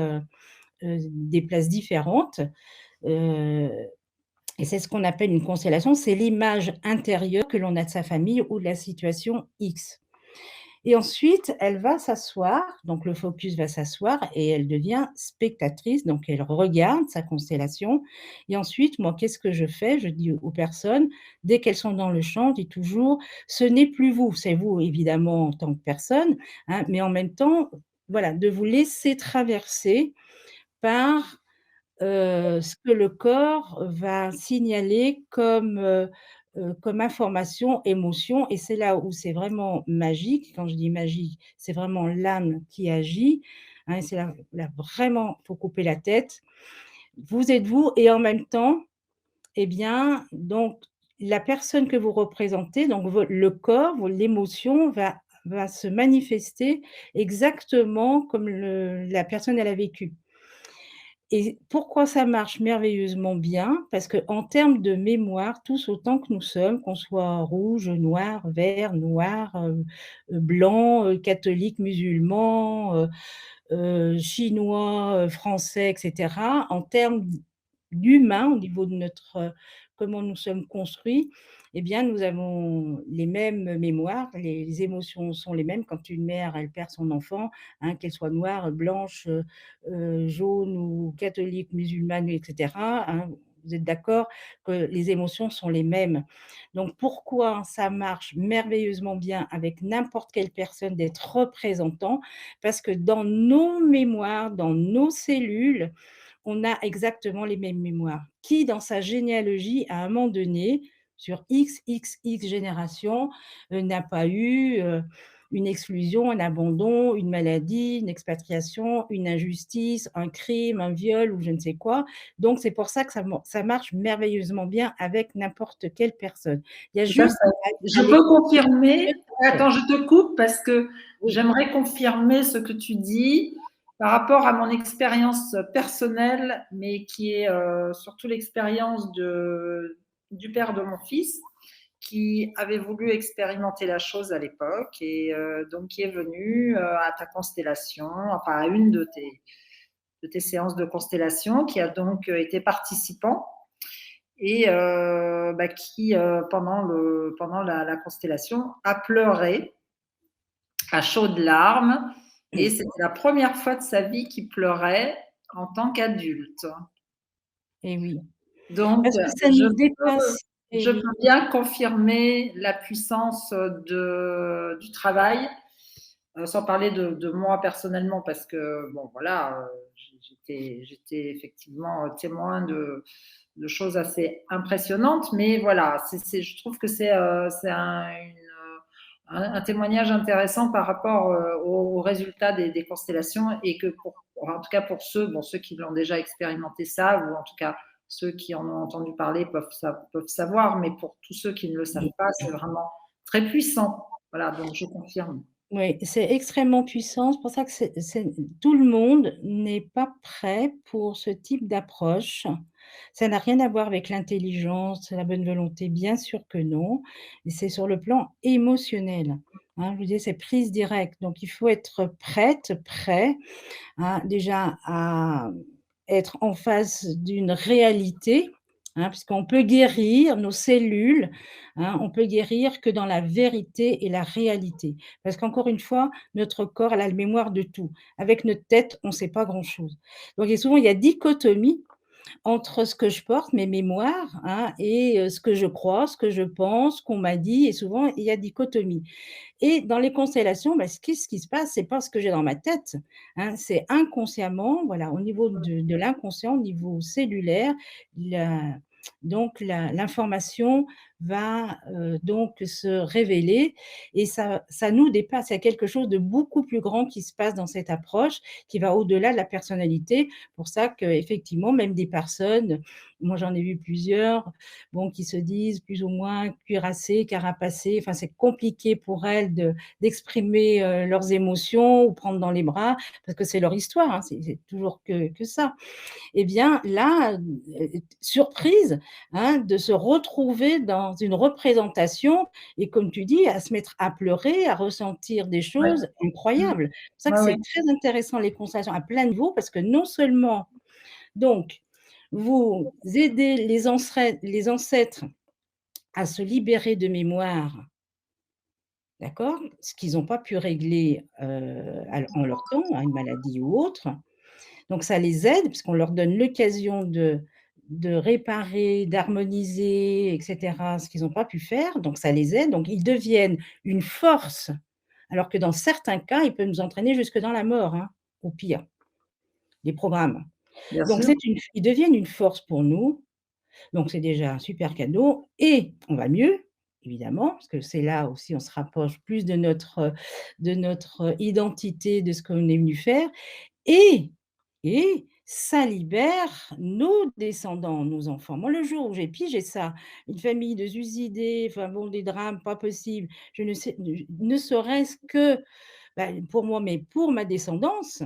des places différentes, heu et c'est ce qu'on appelle une constellation, c'est l'image intérieure que l'on a de sa famille ou de la situation X. Et ensuite, elle va s'asseoir, donc le focus va s'asseoir et elle devient spectatrice, donc elle regarde sa constellation et ensuite, moi, qu'est-ce que je fais? Je dis aux personnes, dès qu'elles sont dans le champ, je dis toujours: «Ce n'est plus vous». C'est vous évidemment en tant que personne, hein, mais en même temps, voilà, de vous laisser traverser par ce que le corps va signaler comme information, émotion et c'est là où c'est vraiment magique. Quand je dis magique, c'est vraiment l'âme qui agit, hein, c'est là vraiment, faut couper la tête. Vous êtes vous et en même temps, eh bien, donc la personne que vous représentez, donc le corps, l'émotion va se manifester exactement comme la personne elle a vécu. Et pourquoi ça marche merveilleusement bien? Parce qu'en termes de mémoire, tous autant que nous sommes, qu'on soit rouge, noir, vert, noir, blanc, catholique, musulman, chinois, français et cetera, en termes d'humain, au niveau de notre, comment nous sommes construits, eh bien, nous avons les mêmes mémoires, les émotions sont les mêmes. Quand une mère, elle perd son enfant, hein, qu'elle soit noire, blanche, jaune ou catholique, musulmane et cetera, hein, vous êtes d'accord que les émotions sont les mêmes. Donc pourquoi ça marche merveilleusement bien avec n'importe quelle personne d'être représentant? Parce que dans nos mémoires, dans nos cellules, on a exactement les mêmes mémoires. Qui dans sa généalogie, à un moment donné, sur XXX générations, n'a pas eu, une exclusion, un abandon, une maladie, une expatriation, une injustice, un crime, un viol ou je ne sais quoi. Donc c'est pour ça que ça marche merveilleusement bien avec n'importe quelle personne. Il y a Tout à juste fait. à Je peux confirmer. l'extérieur. Attends, je te coupe parce que Oui, j'aimerais confirmer ce que tu dis par rapport à mon expérience personnelle, mais qui est surtout l'expérience du père de mon fils, qui avait voulu expérimenter la chose à l'époque et donc qui est venu à ta constellation, enfin à une de tes séances de constellation, qui a donc été participant et bah, qui, pendant la constellation, a pleuré à chaudes larmes. Et c'était la première fois de sa vie qu'il pleurait en tant qu'adulte. et oui. Donc, Parce que ça nous dépasse, et je oui. peux bien confirmer la puissance du travail, sans parler de moi personnellement, parce que, bon, voilà, j'étais effectivement témoin de choses assez impressionnantes, mais voilà, je trouve que c'est un témoignage intéressant par rapport aux résultats des constellations et que en tout cas pour ceux, bon, ceux qui l'ont déjà expérimenté savent, ou en tout cas ceux qui en ont entendu parler peuvent savoir, mais pour tous ceux qui ne le savent pas, c'est vraiment très puissant. Voilà, donc je confirme. Oui, c'est extrêmement puissant. C'est pour ça que tout le monde n'est pas prêt pour ce type d'approche. Ça n'a rien à voir avec l'intelligence, la bonne volonté, bien sûr que non. Et c'est sur le plan émotionnel, hein. Je vous dis, c'est prise directe. Donc il faut être prête, prêt, hein, déjà à être en face d'une réalité, hein, puisqu'on peut guérir nos cellules, hein, on peut guérir que dans la vérité et la réalité. Parce qu'encore une fois, notre corps, elle a la mémoire de tout. Avec notre tête, on ne sait pas grand-chose. Donc et souvent, il y a dichotomie entre ce que je porte, mes mémoires, hein, et ce que je crois, ce que je pense, qu'on m'a dit et souvent il y a dichotomie. Et dans les constellations, bah, ce qui se passe, c'est pas ce que j'ai dans ma tête, hein, c'est inconsciemment, voilà, au niveau de l'inconscient, au niveau cellulaire, la l'information va, donc se révéler et ça nous dépasse. Il y a quelque chose de beaucoup plus grand qui se passe dans cette approche, qui va au-delà de la personnalité. Pour ça qu'effectivement, même des personnes, moi j'en ai vu plusieurs, bon, qui se disent plus ou moins cuirassées, carapacées, enfin c'est compliqué pour elles d'exprimer, leurs émotions ou prendre dans les bras parce que c'est leur histoire, hein, c'est toujours que ça. Eh bien là, surprise, hein, de se retrouver dans une représentation et comme tu dis, à se mettre à pleurer, à ressentir des Ouais. choses Mmh. incroyables. C'est pour ça que Ouais, ouais. c'est très intéressant les constellations à plein niveau parce que non seulement donc vous aidez les ancêtres à se libérer de mémoires, d'accord? Ce qu'ils n'ont pas pu régler, en leur temps, hein, une maladie ou autre. Donc ça les aide puisqu'on leur donne l'occasion de réparer, d'harmoniser et cetera, ce qu'ils n'ont pas pu faire, donc ça les aide, donc ils deviennent une force, alors que dans certains cas, ils peuvent nous entraîner jusque dans la mort, hein, au pire, les programmes. Bien Donc sûr. ils deviennent une force pour nous, donc c'est déjà un super cadeau et on va mieux, évidemment, parce que c'est là aussi on se rapproche plus de notre identité, de ce qu'on est venu faire et ça libère nos descendants, nos enfants. Moi, le jour où j'ai pigé ça, une famille de suicidés, enfin bon, des drames pas possibles, je ne sais ne serait-ce que, bah, pour moi, mais pour ma descendance,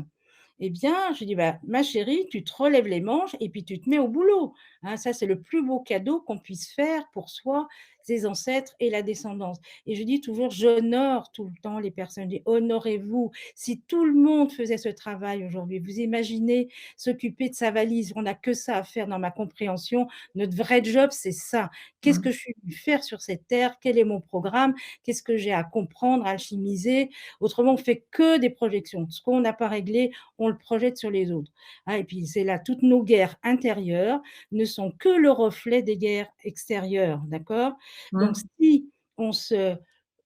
eh bien, je dis: «Bah, ma chérie, tu te relèves les manches et puis tu te mets au boulot». Hein, ça, c'est le plus beau cadeau qu'on puisse faire pour soi, ses ancêtres et la descendance et je dis toujours: «J'honore tout le temps les personnes». Je dis: «Honorez-vous». Si tout le monde faisait ce travail aujourd'hui, vous imaginez s'occuper de sa valise, on n'a que ça à faire dans ma compréhension. Notre vrai job, c'est ça. Qu'est-ce Mmh. que je suis venue faire sur cette terre? Quel est mon programme? Qu'est-ce que j'ai à comprendre, à alchimiser? Autrement, on fait que des projections. Ce qu'on n'a pas réglé, on le projette sur les autres. Ah et puis c'est là, toutes nos guerres intérieures ne sont que le reflet des guerres extérieures, d'accord? Donc Mmh. si on se,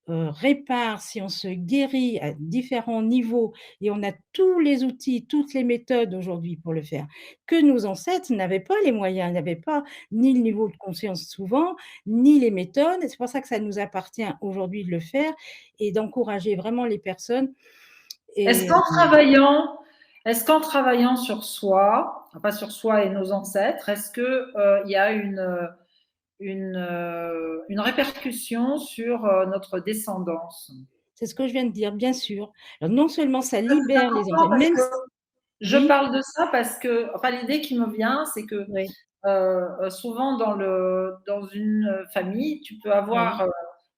répare, si on se guérit à différents niveaux et on a tous les outils, toutes les méthodes aujourd'hui pour le faire, que nos ancêtres n'avaient pas les moyens, n'avaient pas ni le niveau de conscience souvent, ni les méthodes et c'est pour ça que ça nous appartient aujourd'hui de le faire et d'encourager vraiment les personnes Est-ce et qu'en travaillant est-ce qu'en travaillant sur soi, enfin sur soi et nos ancêtres, est-ce que, il y a une répercussion sur, notre descendance? c'est ce que je viens de dire, bien sûr. Alors non seulement ça Ça, c'est libère les important ancêtres, parce même que s je oui, parle de ça parce que enfin, l'idée qui me vient, c'est que, oui, souvent dans une famille, tu peux oui, avoir,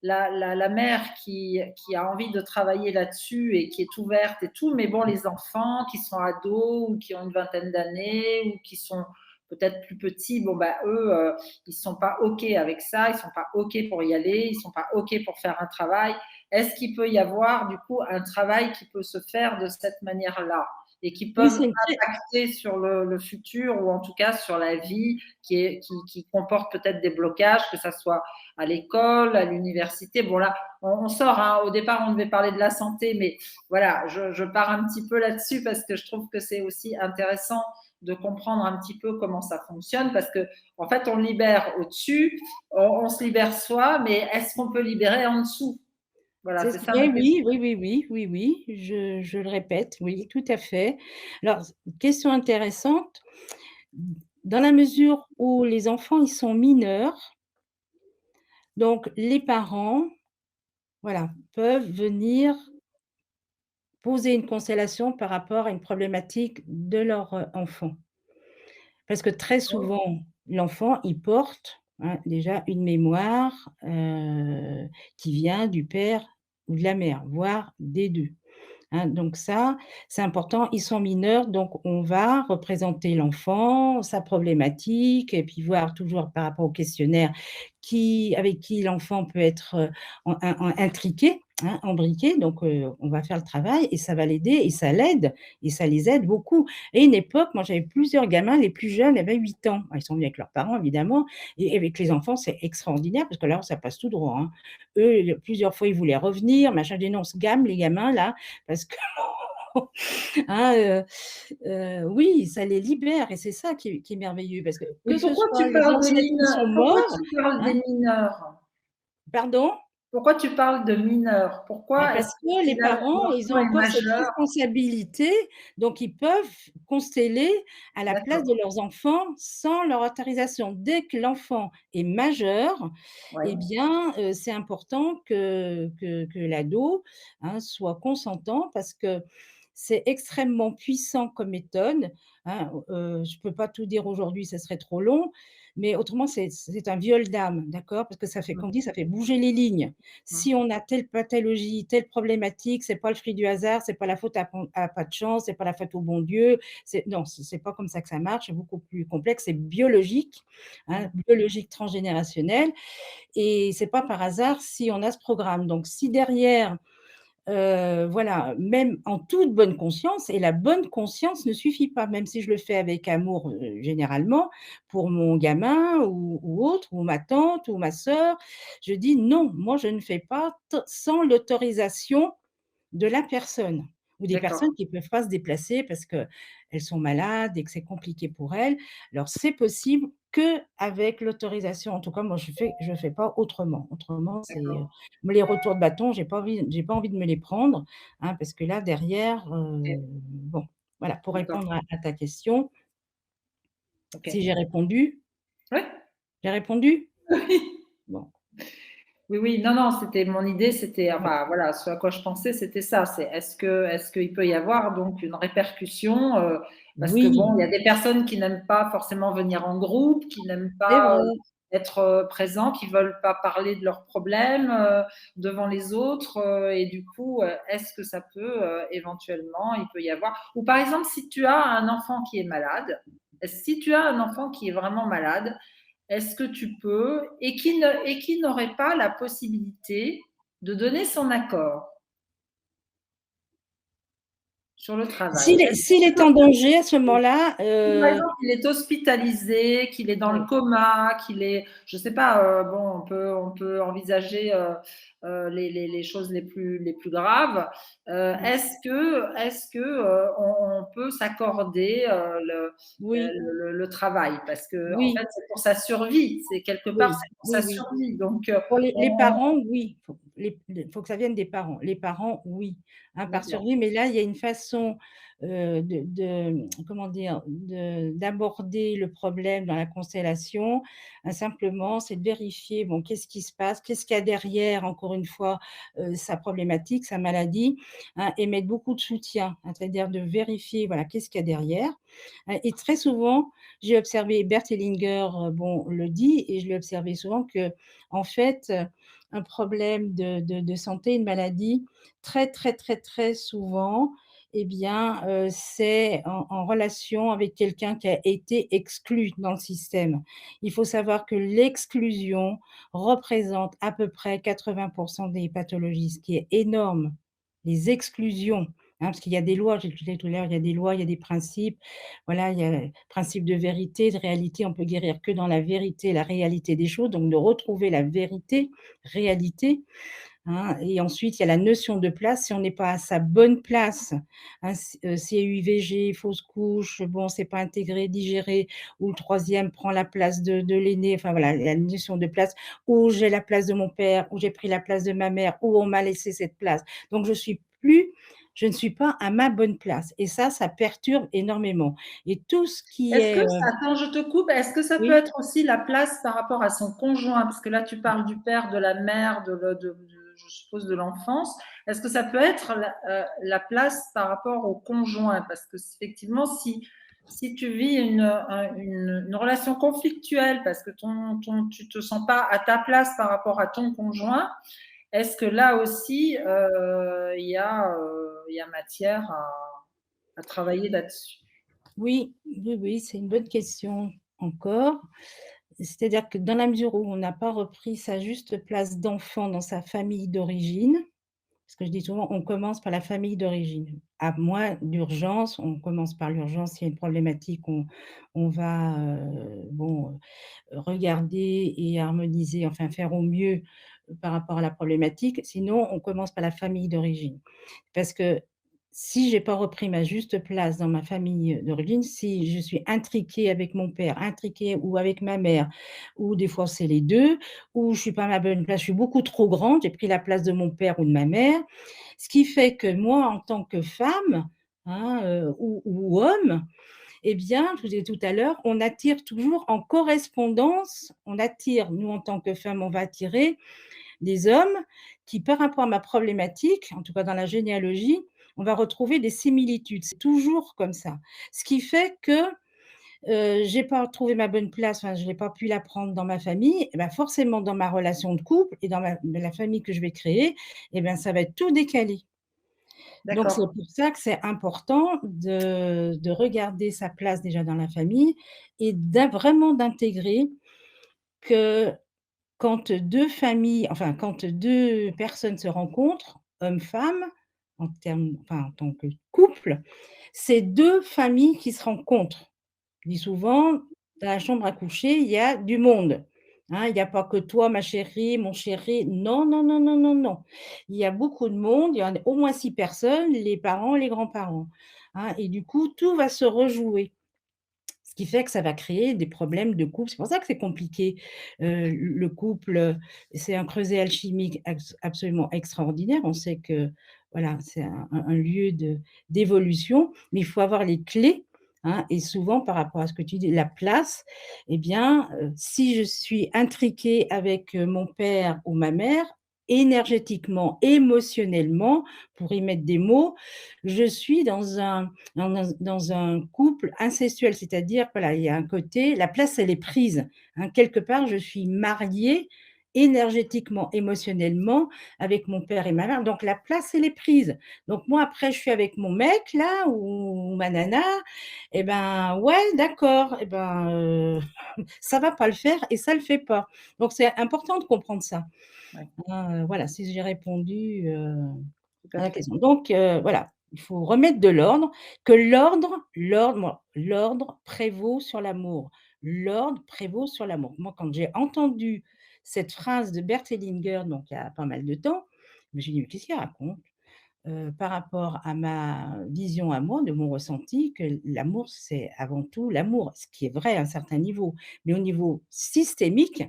la mère qui a envie de travailler là-dessus et qui est ouverte et tout, mais bon, les enfants qui sont ados ou qui ont une vingtaine d'années ou qui sont peut-être plus petits, bon, bah, eux, ils sont pas OK avec ça, ils sont pas OK pour y aller, ils sont pas OK pour faire un travail. Est-ce qu'il peut y avoir, du coup, un travail qui peut se faire de cette manière-là? Et qui oui, peuvent c'est une très impacter sur le futur ou en tout cas sur la vie qui comporte peut-être des blocages, que ça soit à l'école, à l'université. Bon là, on sort, hein, au départ on devait parler de la santé, mais voilà, je pars un petit peu là-dessus parce que je trouve que c'est aussi intéressant de comprendre un petit peu comment ça fonctionne parce que en fait on libère au-dessus, on se libère soi, mais est-ce qu'on peut libérer en dessous? Voilà, c'est c'est ce ça ma oui, question. oui, oui, oui, oui, oui, oui, je le répète, oui, tout à fait. Alors, question intéressante, dans la mesure où les enfants, ils sont mineurs, donc les parents, voilà, peuvent venir poser une constellation par rapport à une problématique de leur, enfant. Parce que très souvent, l'enfant, il porte, hein, déjà une mémoire, qui vient du père ou de la mère, voire des 2. Hein, donc ça, c'est important. Ils sont mineurs, donc on va représenter l'enfant, sa problématique et puis voir toujours par rapport au questionnaire avec qui l'enfant peut être, en intriqué, hein, embriqué. Donc on va faire le travail et ça va l'aider et ça l'aide et ça les aide beaucoup. Et une époque, moi j'avais plusieurs gamins, les plus jeunes avaient 8 ans. Ah, ils sont venus avec leurs parents évidemment et avec les enfants, c'est extraordinaire parce que là, ça passe tout droit, hein. Eux, plusieurs fois, ils voulaient revenir, machin. Je dis: «Non, on se gamme les gamins là, parce que hein, oui, ça les libère et c'est ça qui est merveilleux parce que Et ce soit les ancêtres qui sont pourquoi morts, tu parles hein, des mineurs? Pardon? Pourquoi tu parles de mineurs? Bah, Pourquoi est-ce parce que que si les parents, ils l'enfant ont est encore cette majeur? responsabilité, donc ils peuvent consteller à la place D'accord, de leurs enfants sans leur autorisation. Dès que l'enfant est majeur, oui, eh bien, c'est important que l'ado, hein, soit consentant parce que c'est extrêmement puissant comme méthode, hein. Je ne peux pas tout dire aujourd'hui, ça serait trop long, mais autrement c'est un viol d'âme, d'accord? Parce que ça fait, mmh, comme on dit, ça fait bouger les lignes. mmh, Si on a telle pathologie, telle problématique, c'est pas le fruit du hasard, c'est pas la faute à pas de chance, c'est pas la faute au bon Dieu, c'est non, c'est pas comme ça que ça marche, c'est beaucoup plus complexe, c'est biologique, mmh, hein, biologique transgénérationnel et c'est pas par hasard si on a ce programme. Donc si derrière, voilà, même en toute bonne conscience et la bonne conscience ne suffit pas, même si je le fais avec amour, généralement, pour mon gamin ou autre, ou ma tante ou ma sœur, je dis: «Non, moi je ne fais pas sans l'autorisation de la personne ou des d'accord, personnes qui ne peuvent pas se déplacer parce qu'elles sont malades et que c'est compliqué pour elles. Alors c'est possible qu'avec l'autorisation. En tout cas, moi je fais pas autrement. Autrement, c'est, d'accord, les retours de bâton, j'ai pas envie de me les prendre, hein, parce que là derrière, OK, bon, voilà, pour d'accord, répondre à ta question, si OK. j'ai répondu? Ouais, J'ai répondu? oui. Bon, Oui, oui, non, non, c'était mon idée, c'était oui. enfin voilà, ce à quoi je pensais, c'était ça, c'est est-ce qu'il peut y avoir donc une répercussion, parce que bon, Oui, il y a des personnes qui n'aiment pas forcément venir en groupe, qui n'aiment c'est pas, vrai. être, présents, qui veulent pas parler de leurs problèmes, devant les autres, et du coup, est-ce que ça peut, éventuellement, il peut y avoir ou par exemple, si tu as un enfant qui est malade, si tu as un enfant qui est vraiment malade, est-ce que tu peux et qui n'aurait pas la possibilité de donner son accord sur le travail? S'il est Est-ce que s'il tu est peux en danger à ce oui. moment-là, Si par exemple il est hospitalisé, qu'il est dans le oui, coma, qu'il est je sais pas, bon on peut envisager, les choses les plus graves. oui, Est-ce que, on peut s'accorder, oui, le travail? Parce qu'en oui, fait, c'est pour sa survie, c'est quelque part, oui, c'est pour sa oui, oui. survie donc Pour les on parents, oui, faut que ça vienne des parents. Les parents, oui, hein, par d'accord, survie, mais là, il y a une façon, comment dire? D'aborder le problème dans la constellation, simplement, c'est de vérifier, bon, qu'est-ce qui se passe? Qu'est-ce qu'il y a derrière, encore une fois, sa problématique, sa maladie, hein, et mettre beaucoup de soutien, hein, c'est-à-dire de vérifier, voilà, qu'est-ce qu'il y a derrière, et très souvent, j'ai observé Bert Hellinger, bon, le dit et je l'ai observé souvent que en fait, un problème de santé, une maladie, très, très, très, très souvent, eh bien, c'est en relation avec quelqu'un qui a été exclu dans le système. Il faut savoir que l'exclusion représente à peu près 80 des pathologies, ce qui est énorme. Les exclusions, hein, parce qu'il y a des lois, je le disais tout à l'heure, il y a des lois, il y a des principes. Voilà, il y a le principe de vérité, de réalité, on peut guérir que dans la vérité, la réalité des choses, donc de retrouver la vérité, réalité, hein, et ensuite il y a la notion de place. Si on n'est pas à sa bonne place, hein, CUVG, fausse couche, bon, c'est pas intégré, digéré, ou le troisième prend la place de l'aîné, enfin voilà, la notion de place, ou j'ai la place de mon père, ou j'ai pris la place de ma mère, ou on m'a laissé cette place. Donc je ne suis pas à ma bonne place et ça perturbe énormément et tout ce qui est-ce que est, attends, je te coupe, est-ce que ça peut oui, être aussi la place par rapport à son conjoint? Parce que là, tu parles du père, de la mère, je suppose de l'enfance. Est-ce que ça peut être la place par rapport au conjoint? Parce que effectivement, si tu vis une relation conflictuelle parce que tu te sens pas à ta place par rapport à ton conjoint, est-ce que là aussi, il y a matière à travailler là-dessus? oui, oui, oui, c'est une bonne question encore. C'est-à-dire que dans la mesure où on n'a pas repris sa juste place d'enfant dans sa famille d'origine, parce que je dis souvent: «On commence par la famille d'origine». À moins d'urgence, on commence par l'urgence, s'il y a une problématique, on va, bon, regarder et harmoniser, enfin faire au mieux, par rapport à la problématique. Sinon, on commence par la famille d'origine. Parce que si j'ai pas repris ma juste place dans ma famille d'origine, si je suis intriquée avec mon père, intriquée ou avec ma mère, ou des fois c'est les 2, ou je suis pas à ma bonne place, je suis beaucoup trop grande, j'ai pris la place de mon père ou de ma mère. Ce qui fait que moi, en tant que femme, hein, ou homme, eh bien, je vous ai dit tout à l'heure, on attire toujours en correspondance, on attire, nous en tant que femmes, on va attirer des hommes qui, par rapport à ma problématique, en tout cas dans la généalogie, on va retrouver des similitudes. C'est toujours comme ça. Ce qui fait que j'ai pas trouvé ma bonne place, enfin, je n'ai pas pu la prendre dans ma famille, et ben forcément dans ma relation de couple et dans la famille que je vais créer, et ben ça va être tout décalé. Donc c'est D'accord, pour ça que c'est important de regarder sa place déjà dans la famille et vraiment d'intégrer que quand 2 familles, enfin, quand 2 personnes se rencontrent, hommes-femmes, en tant que couple, c'est 2 familles qui se rencontrent. Je dis souvent, dans la chambre à coucher, il y a du monde, hein, il y a pas que toi, ma chérie, mon chéri. Non, non, non, non, non, non. Il y a beaucoup de monde, il y en a au moins 6 personnes, les parents, les grands-parents, hein, et du coup, tout va se rejouer. Ce qui fait que ça va créer des problèmes de couple. C'est pour ça que c'est compliqué. Le couple, c'est un creuset alchimique absolument extraordinaire. On sait que, voilà, c'est un lieu d'évolution, mais il faut avoir les clés, hein, et souvent par rapport à ce que tu dis, la place, eh bien, si je suis intriquée avec, mon père ou ma mère, énergétiquement, émotionnellement, pour y mettre des mots, je suis dans un couple incestuel, c'est-à-dire, voilà, il y a un côté, la place, elle est prise, hein. Quelque part, je suis mariée énergétiquement, émotionnellement avec mon père et ma mère, donc la place, elle est prise. Donc moi, après, je suis avec mon mec là ou ma nana, et ben, ouais, d'accord, et ben, ça va pas le faire et ça le fait pas. Donc c'est important de comprendre ça, ouais, hein, voilà, si j'ai répondu, tout à à la fait. question. Donc voilà, il faut remettre de l'ordre, que l'ordre prévaut sur l'amour. L'ordre prévaut sur l'amour. Moi, quand j'ai entendu cette phrase de Bert Hellinger, donc il y a pas mal de temps, je me suis dit: «Mais qu'est-ce qu'il raconte?» Par rapport à ma vision à moi, de mon ressenti, que l'amour, c'est avant tout l'amour, ce qui est vrai à un certain niveau. Mais au niveau systémique,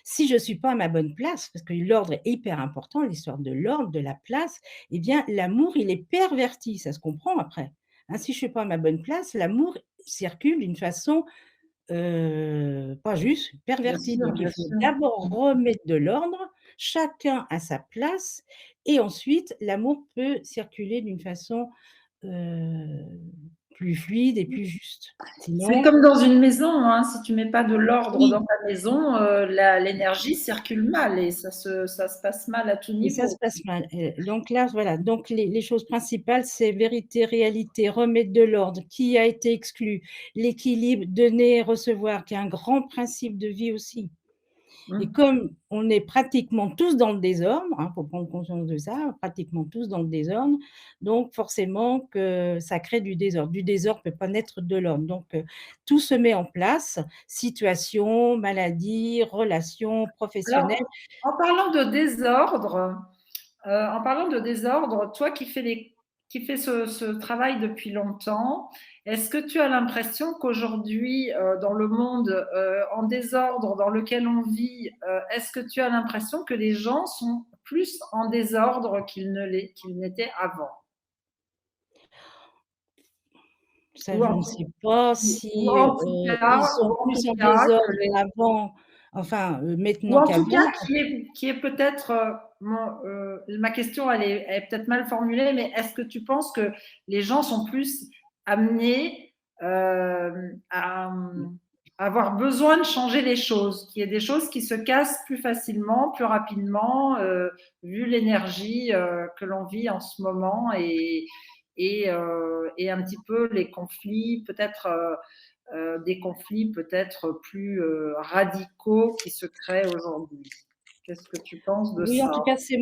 si je ne suis pas à ma bonne place, parce que l'ordre est hyper important, l'histoire de l'ordre, de la place, eh bien, l'amour, il est perverti, ça se comprend après, hein. Si je ne suis pas à ma bonne place, l'amour circule d'une façon, pas juste, pervertie. Donc il Bien faut sûr. d'abord Mmh. remettre de l'ordre, chacun à sa place et ensuite l'amour peut circuler d'une façon, heu, plus fluide et plus juste. C'est Sinon comme dans une maison, hein, si tu mets pas de l'ordre dans oui. ta maison, l'énergie circule mal et ça se passe mal à tout Et ça se niveau. passe mal, donc là, voilà, donc les choses principales, c'est vérité, réalité, remettre de l'ordre, qui a été exclu, l'équilibre, donner et recevoir, qui est un grand principe de vie aussi. Et Mmh. comme on est pratiquement tous dans le désordre, hein, faut prendre conscience de ça, pratiquement tous dans le désordre, donc forcément que ça crée du désordre. Du désordre peut pas naître de l'ordre, donc tout se met en place, situation, maladie, relations professionnelles. Alors, en parlant de désordre, toi qui fais ce travail depuis longtemps, est-ce que tu as l'impression qu'aujourd'hui, dans le monde en désordre dans lequel on vit, est-ce que tu as l'impression que les gens sont plus en désordre qu'ils n'étaient avant? Ça, Ou je en ne sais pas ou si, ils sont en tout plus en cas que désordre les avant, enfin, ou maintenant en tout cas qu'avant. qui est peut-être, ma question elle est peut-être mal formulée, mais est-ce que tu penses que les gens sont plus amenés à avoir besoin de changer les choses, qu'il y ait des choses qui se cassent plus facilement, plus rapidement, vu l'énergie que l'on vit en ce moment et un petit peu les conflits, peut-être des conflits peut-être plus radicaux qui se créent aujourd'hui. Qu'est-ce que tu penses de Oui, en ça? tout cas, c'est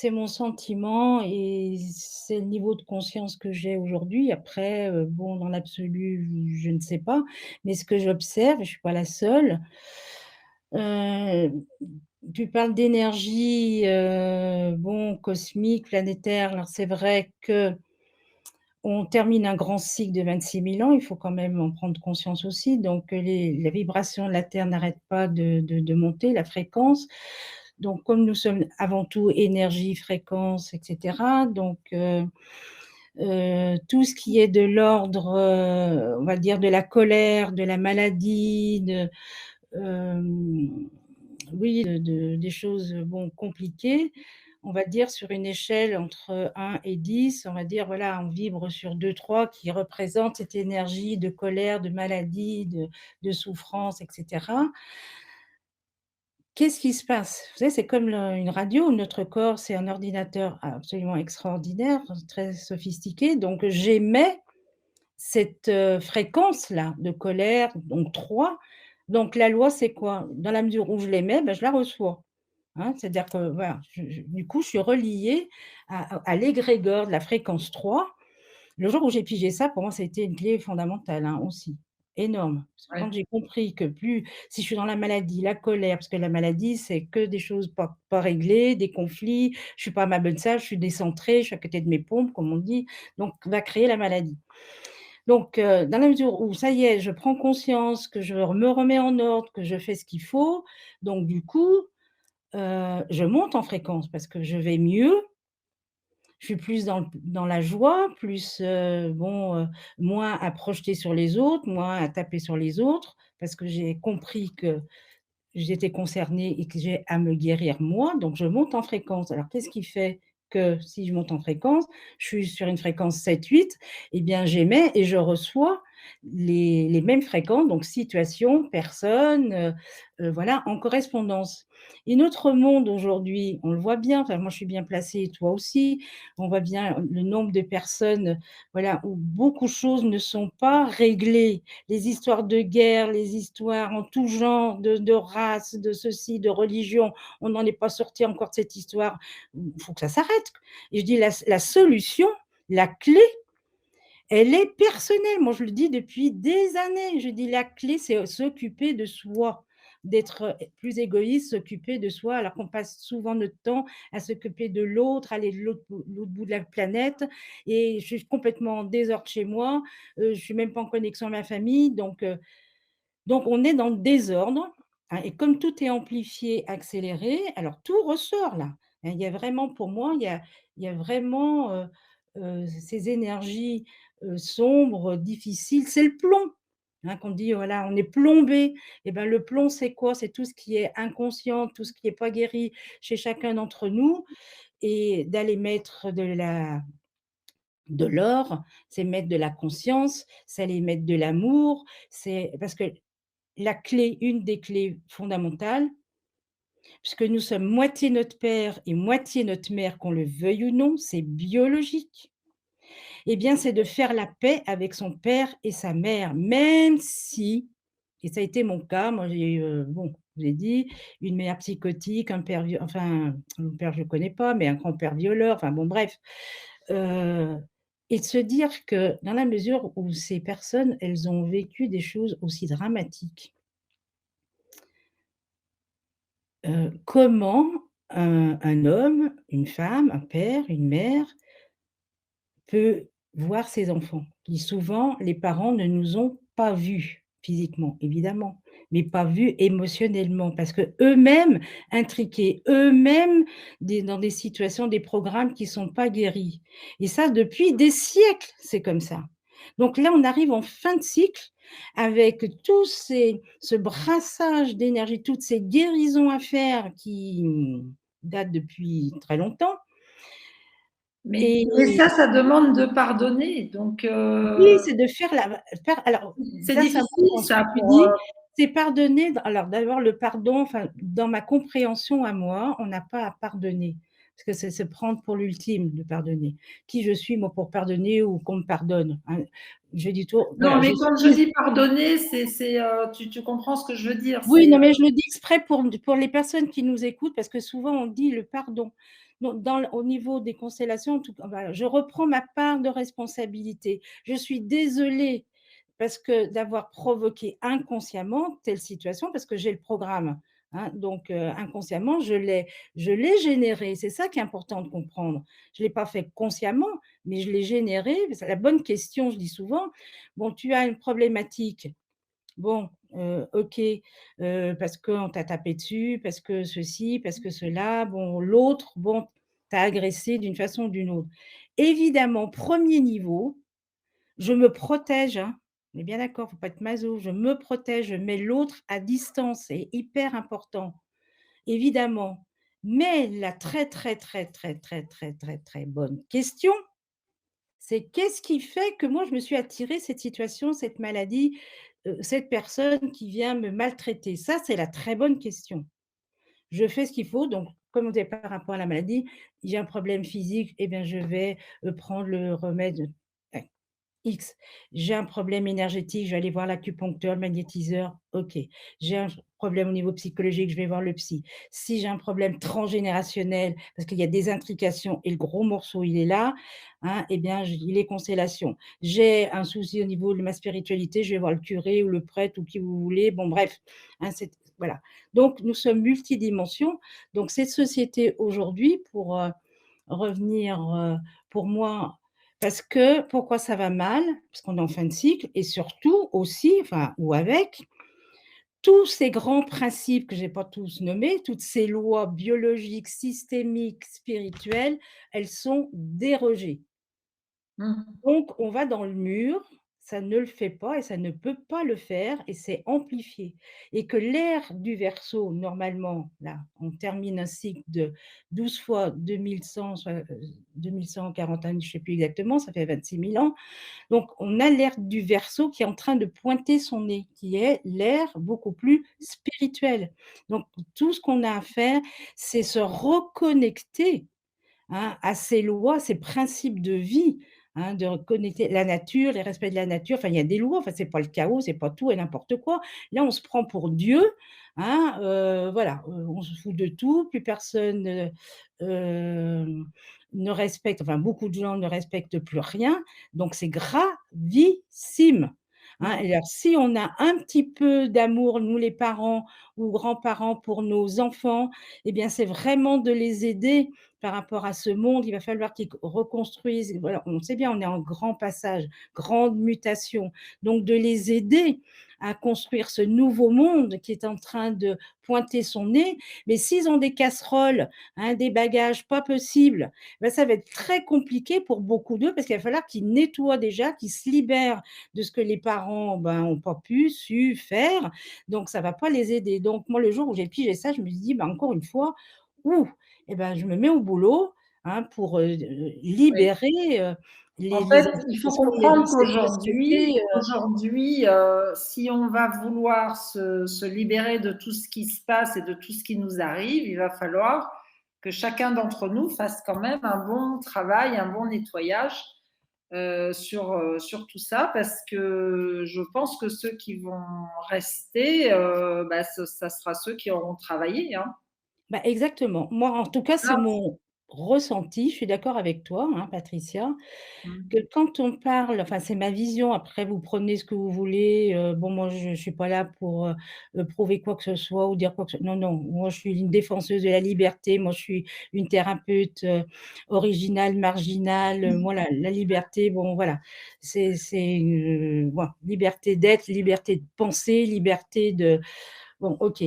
mon sentiment et c'est le niveau de conscience que j'ai aujourd'hui. Après, bon, dans l'absolu, je ne sais pas, mais ce que j'observe, je ne suis pas la seule, heu, tu parles d'énergie, bon, cosmique, planétaire. Alors c'est vrai que on termine un grand cycle de 26 000 ans, il faut quand même en prendre conscience aussi. Donc, la vibration de la Terre n'arrête pas de monter, la fréquence. Donc, comme nous sommes avant tout énergie, fréquence, etc., donc, tout ce qui est de l'ordre, on va dire, de la colère, de la maladie, oui, des choses, bon, compliquées, on va dire sur une échelle entre 1 et 10, on va dire, voilà, on vibre sur 2, 3 qui représentent cette énergie de colère, de maladie, de souffrance, et cetera. Qu'est-ce qui se passe? Vous savez, c'est comme une radio, notre corps, c'est un ordinateur absolument extraordinaire, très sophistiqué, donc j'émets cette, fréquence-là de colère, donc 3. Donc la loi, c'est quoi? Dans la mesure où je l'émets, je la reçois. Hein, c'est-à-dire que voilà, du coup, je suis reliée à l'égrégore de la fréquence 3. Le jour où j'ai pigé ça, pour moi, ça a été une clé fondamentale, hein, aussi, énorme. Parce que quand Ouais. j'ai compris que plus si je suis dans la maladie, la colère, parce que la maladie, c'est que des choses pas réglées, des conflits, je suis pas à ma bonne place, je suis décentrée, je suis à côté de mes pompes, comme on dit, donc va créer la maladie. Donc, dans la mesure où ça y est, je prends conscience que je me remets en ordre, que je fais ce qu'il faut, donc du coup, je monte en fréquence parce que je vais mieux, je suis plus dans la joie, plus, bon, moins à projeter sur les autres, moins à taper sur les autres, parce que j'ai compris que j'étais concernée et que j'ai à me guérir moi, donc je monte en fréquence. Alors qu'est-ce qui fait que si je monte en fréquence, je suis sur une fréquence 7, 8, eh bien j'émets et je reçois les mêmes fréquences, donc situations, personnes, voilà, en correspondance. Et notre monde aujourd'hui, on le voit bien, enfin moi je suis bien placée, toi aussi, on voit bien le nombre de personnes, voilà, où beaucoup de choses ne sont pas réglées. Les histoires de guerre, les histoires en tout genre, de race, de ceci, de religion, on n'en est pas sorti encore de cette histoire. Il faut que ça s'arrête. Et je dis la solution, la clé, elle est personnelle. Moi, je le dis depuis des années. Je dis la clé, c'est s'occuper de soi, d'être plus égoïste, s'occuper de soi, alors qu'on passe souvent notre temps à s'occuper de l'autre, aller de l'autre bout de la planète. Et je suis complètement en désordre chez moi. Je ne suis même pas en connexion avec ma famille. Donc on est dans le désordre, hein, et comme tout est amplifié, accéléré, alors tout ressort là, hein. Il y a vraiment pour moi, il y a vraiment, ces énergies, sombres, difficiles, c'est le plomb, hein, qu'on dit voilà, on est plombé et ben le plomb c'est quoi? C'est tout ce qui est inconscient, tout ce qui est pas guéri chez chacun d'entre nous et d'aller mettre de l'or, c'est mettre de la conscience, c'est aller mettre de l'amour, c'est parce que la clé, une des clés fondamentales, puisque nous sommes moitié notre père et moitié notre mère, qu'on le veuille ou non, c'est biologique. Eh bien, c'est de faire la paix avec son père et sa mère, même si, et ça a été mon cas, moi j'ai eu, bon, je vous ai dit, une mère psychotique, un père enfin, mon père je ne le connais pas, mais un grand-père violeur, enfin bon bref. Heu et de se dire que dans la mesure où ces personnes, elles ont vécu des choses aussi dramatiques. Comment un homme, une femme, un père, une mère peut voir ses enfants? Qui souvent, les parents ne nous ont pas vus physiquement, évidemment, mais pas vus émotionnellement parce qu'eux-mêmes intriqués, eux-mêmes dans des situations, des programmes qui ne sont pas guéris et ça depuis des siècles, c'est comme ça. Donc là, on arrive en fin de cycle avec tous ces ce brassage d'énergie, toutes ces guérisons à faire qui, datent depuis très longtemps Mais et ça demande de pardonner. Donc, oui, c'est de faire alors c'est ça, c'est difficile important ce que ça tu pour, dis, c'est pardonner alors d'abord le pardon, enfin, dans ma compréhension à moi, on n'a pas à pardonner, parce que c'est se prendre pour l'ultime de pardonner. Qui je suis moi pour pardonner ou qu'on me pardonne, hein? Je dis toujours non, voilà, mais je quand je suis dis pardonner, tu comprends ce que je veux dire. oui, C'est, non, mais je le dis exprès pour les personnes qui nous écoutent, parce que souvent on dit le pardon. Donc au niveau des constellations, en tout cas, voilà, je reprends ma part de responsabilité. Je suis désolée parce que d'avoir provoqué inconsciemment telle situation, parce que j'ai le programme. hein, donc inconsciemment, je l'ai généré. C'est ça qui est important de comprendre. Je ne l'ai pas fait consciemment, mais je l'ai généré. C'est la bonne question, je dis souvent: «Bon, tu as une problématique. Bon, OK, parce qu'on t'a tapé dessus, parce que ceci, parce que cela. Bon, l'autre, bon, t'a agressé d'une façon ou d'une autre». Évidemment, premier niveau, je me protège, hein. On est bien d'accord, faut pas être maso. Je me protège, je mets l'autre à distance, c'est hyper important, évidemment. Mais la très, très, très, très, très, très, très, très bonne question, c'est qu'est-ce qui fait que moi je me suis attirée cette situation, cette maladie, cette personne qui vient me maltraiter? Ça, c'est la très bonne question. Je fais ce qu'il faut, donc comme on disait par rapport à la maladie, j'ai un problème physique, eh bien je vais, prendre le remède, X. J'ai un problème énergétique, je vais aller voir l'acupuncteur, le magnétiseur, OK. J'ai un problème au niveau psychologique, je vais voir le psy. Si j'ai un problème transgénérationnel, parce qu'il y a des intrications et le gros morceau, il est là, hein, eh bien, les constellations. J'ai un souci au niveau de ma spiritualité, je vais voir le curé ou le prêtre ou qui vous voulez, bon bref, hein, c'est voilà. Donc nous sommes multidimensions. Donc cette société aujourd'hui pour, revenir, pour moi parce que pourquoi ça va mal? Parce qu'on est en fin de cycle et surtout aussi, enfin ou avec, tous ces grands principes que j'ai pas tous nommés, toutes ces lois biologiques, systémiques, spirituelles, elles sont dérogées. Mmh. Donc on va dans le mur, ça ne le fait pas et ça ne peut pas le faire et c'est amplifié et que l'ère du Verseau, normalement, là, on termine un cycle de 12 fois 2100 soit, 2140 années, je ne sais plus exactement, ça fait 26 000 ans. Donc on a l'ère du Verseau qui est en train de pointer son nez, qui est l'ère beaucoup plus spirituelle. Donc tout ce qu'on a à faire, c'est se reconnecter, hein, à ces lois, ces principes de vie, hein, de reconnecter la nature, les respects de la nature. Enfin, il y a des lois, enfin, c'est pas le chaos, c'est pas tout et n'importe quoi. Là, on se prend pour Dieu, hein, voilà, on se fout de tout, plus personne, ne respecte enfin, beaucoup de gens ne respectent plus rien, donc c'est gravissime, hein. Mmh. Et alors, si on a un petit peu d'amour, nous les parents ou grands-parents, pour nos enfants, eh bien, c'est vraiment de les aider par rapport à ce monde, il va falloir qu'ils reconstruisent. Voilà, on sait bien, on est en grand passage, grande mutation. Donc de les aider à construire ce nouveau monde qui est en train de pointer son nez. Mais s'ils ont des casseroles, hein, des bagages pas possibles, ben ça va être très compliqué pour beaucoup d'eux parce qu'il va falloir qu'ils nettoient déjà, qu'ils se libèrent de ce que les parents ben, ont pas pu, su faire. Donc ça va pas les aider. Donc moi, le jour où j'ai pigé ça, je me suis dit, ben, encore une fois, ouh, et ben, je me mets au boulot, hein, pour, Oui. libérer, En les fait, il faut institutions, comprendre cette société, qu'aujourd'hui, si on va vouloir se libérer de tout ce qui se passe et de tout ce qui nous arrive, il va falloir que chacun d'entre nous fasse quand même un bon travail, un bon nettoyage sur tout ça, parce que je pense que ceux qui vont rester, bah, ça sera ceux qui auront travaillé, hein. bah, exactement. Moi, en tout cas, c'est Ah, mon ressenti. Je suis d'accord avec toi, hein, Patricia. Que mmh. quand on parle enfin, c'est ma vision, après vous prenez ce que vous voulez, bon moi je suis pas là pour, prouver quoi que ce soit ou dire quoi que ce non, non, moi je suis une défenseuse de la liberté, moi je suis une thérapeute, originale, marginale, moi la liberté, bon voilà, c'est, voilà, liberté d'être, liberté de penser, liberté de bon OK.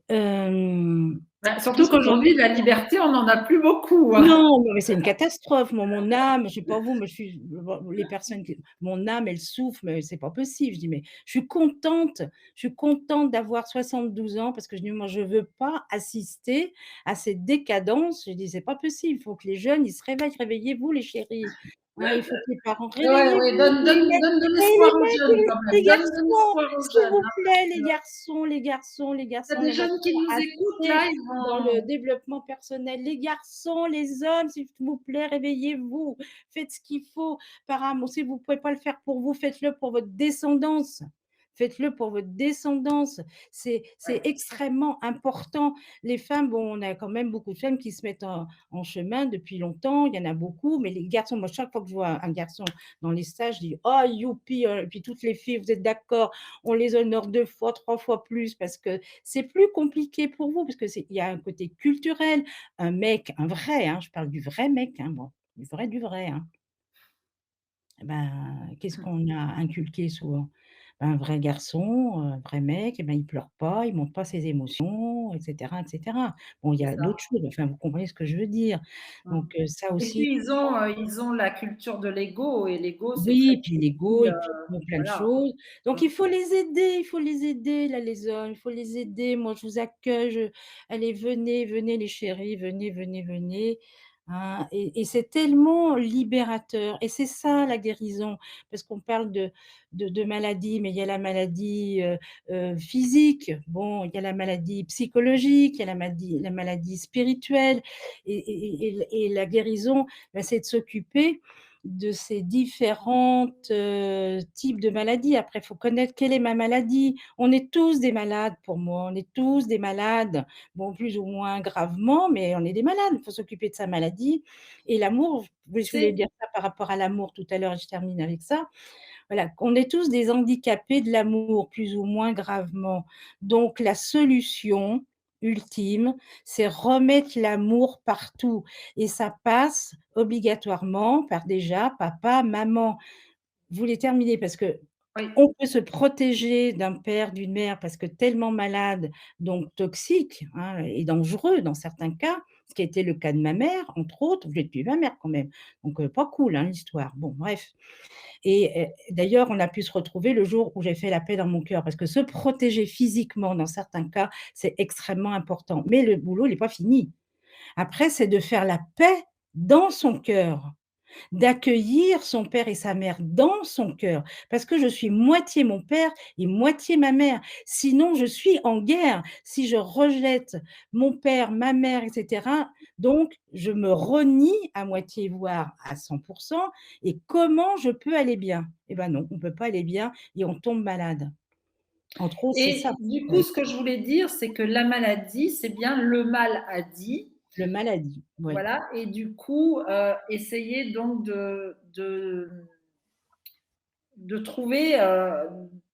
Hem, Bah, tout surtout ce qui qu'aujourd'hui, la liberté, on n'en a plus beaucoup, hein. non, non, mais c'est une catastrophe. Moi, mon âme, je sais pas vous, mais je suis bon, les personnes qui mon âme, elle souffre, mais c'est pas possible. Je dis: «Mais je suis contente d'avoir 72 ans parce que je dis: "Moi, je veux pas assister à cette décadence"». Je dis: «C'est pas possible, il faut que les jeunes, ils se réveillent. Réveillez-vous les chéris, hein, il faut que les parents Ouais, ouais, réveillez-vous donne de et les l'espoir aux mecs jeunes quand les même. Donne de garçons, l'espoir aux s'il jeunes, vous hein, plaît, parce que les il y garçons, a des on va jeunes qui faire nous écoutent assez là, ils dans le vont. développement personnel. Les garçons, les hommes, s'il vous plaît, réveillez-vous, faites ce qu'il faut par amour. Si vous ne pouvez pas le faire pour vous, faites-le pour votre descendance. faites-le pour votre descendance. C'est Ouais. extrêmement important. Les femmes, bon, on a quand même beaucoup de femmes qui se mettent en chemin depuis longtemps, il y en a beaucoup, mais les garçons, moi, chaque fois que je vois un garçon dans les stages, je dis: «Oh youpi!» Et puis toutes les filles, vous êtes d'accord? On les honore 2 fois, 3 fois plus parce que c'est plus compliqué pour vous, parce que c'est il y a un côté culturel. Un mec, un vrai, hein, je parle du vrai mec, hein, bon, du vrai, hein. Et ben, qu'est-ce qu'on a inculqué souvent? Ben, un vrai garçon, un vrai mec, et ben, il pleure pas, il montre pas ses émotions, et cetera, et cetera. Bon, il y C'est a ça. d'autres choses, enfin, vous comprenez ce que je veux dire. Mmh. Donc ça Et aussi, puis ils ont la culture de l'ego et l'ego, c'est très oui, puis l'ego difficile, et puis bon, plein de voilà. choses. Donc Mmh. il faut les aider là, les hommes, il faut les aider. Moi, je vous accueille, allez, venez, venez les chéris, venez, venez, venez, hein, et c'est tellement libérateur et c'est ça la guérison. Parce qu'on parle de maladie, mais il y a la maladie, physique, bon, il y a la maladie psychologique, il y a la maladie spirituelle et la guérison, bah, c'est de s'occuper de ces différentes, types de maladies. Après, il faut connaître quelle est ma maladie. On est tous des malades pour moi, on est tous des malades, bon, plus ou moins gravement, mais on est des malades. Il faut s'occuper de sa maladie et l'amour, oui, je voulais C'est dire ça par rapport à l'amour tout à l'heure et je termine avec ça. Voilà, on est tous des handicapés de l'amour, plus ou moins gravement. Donc la solution ultime, c'est remettre l'amour partout et ça passe obligatoirement par déjà papa, maman. Je voulais terminer parce que oui, on peut se protéger d'un père, d'une mère parce que tellement malade, donc toxique, hein, et dangereux dans certains cas, ce qui a été le cas de ma mère, entre autres. Vous êtes plus ma mère quand même, donc pas cool, hein, l'histoire. Bon bref. Et d'ailleurs, on a pu se retrouver le jour où j'ai fait la paix dans mon cœur, parce que se protéger physiquement dans certains cas, c'est extrêmement important. Mais le boulot, il est pas fini. Après, c'est de faire la paix dans son cœur, d'accueillir son père et sa mère dans son cœur, parce que je suis moitié mon père et moitié ma mère. Sinon, je suis en guerre. Si je rejette mon père, ma mère, et cetera, donc je me renie à moitié, voire à 100. Et comment je peux aller bien? Eh ben non, on peut pas aller bien et on tombe malade. Entre autres, c'est ça. et du coup, Oui, ce que je voulais dire, c'est que la maladie, c'est bien le mal a dit, le maladie, oui. voilà, et du coup, essayer donc de trouver,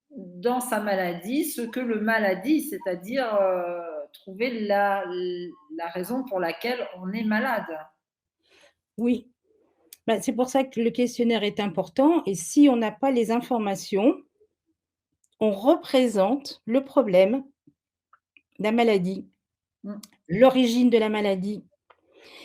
dans sa maladie ce que le mal a dit, c'est-à-dire, trouver la raison pour laquelle on est malade. Oui, bah, c'est pour ça que le questionnaire est important et si on n'a pas les informations, on représente le problème, la maladie, Mmh. l'origine de la maladie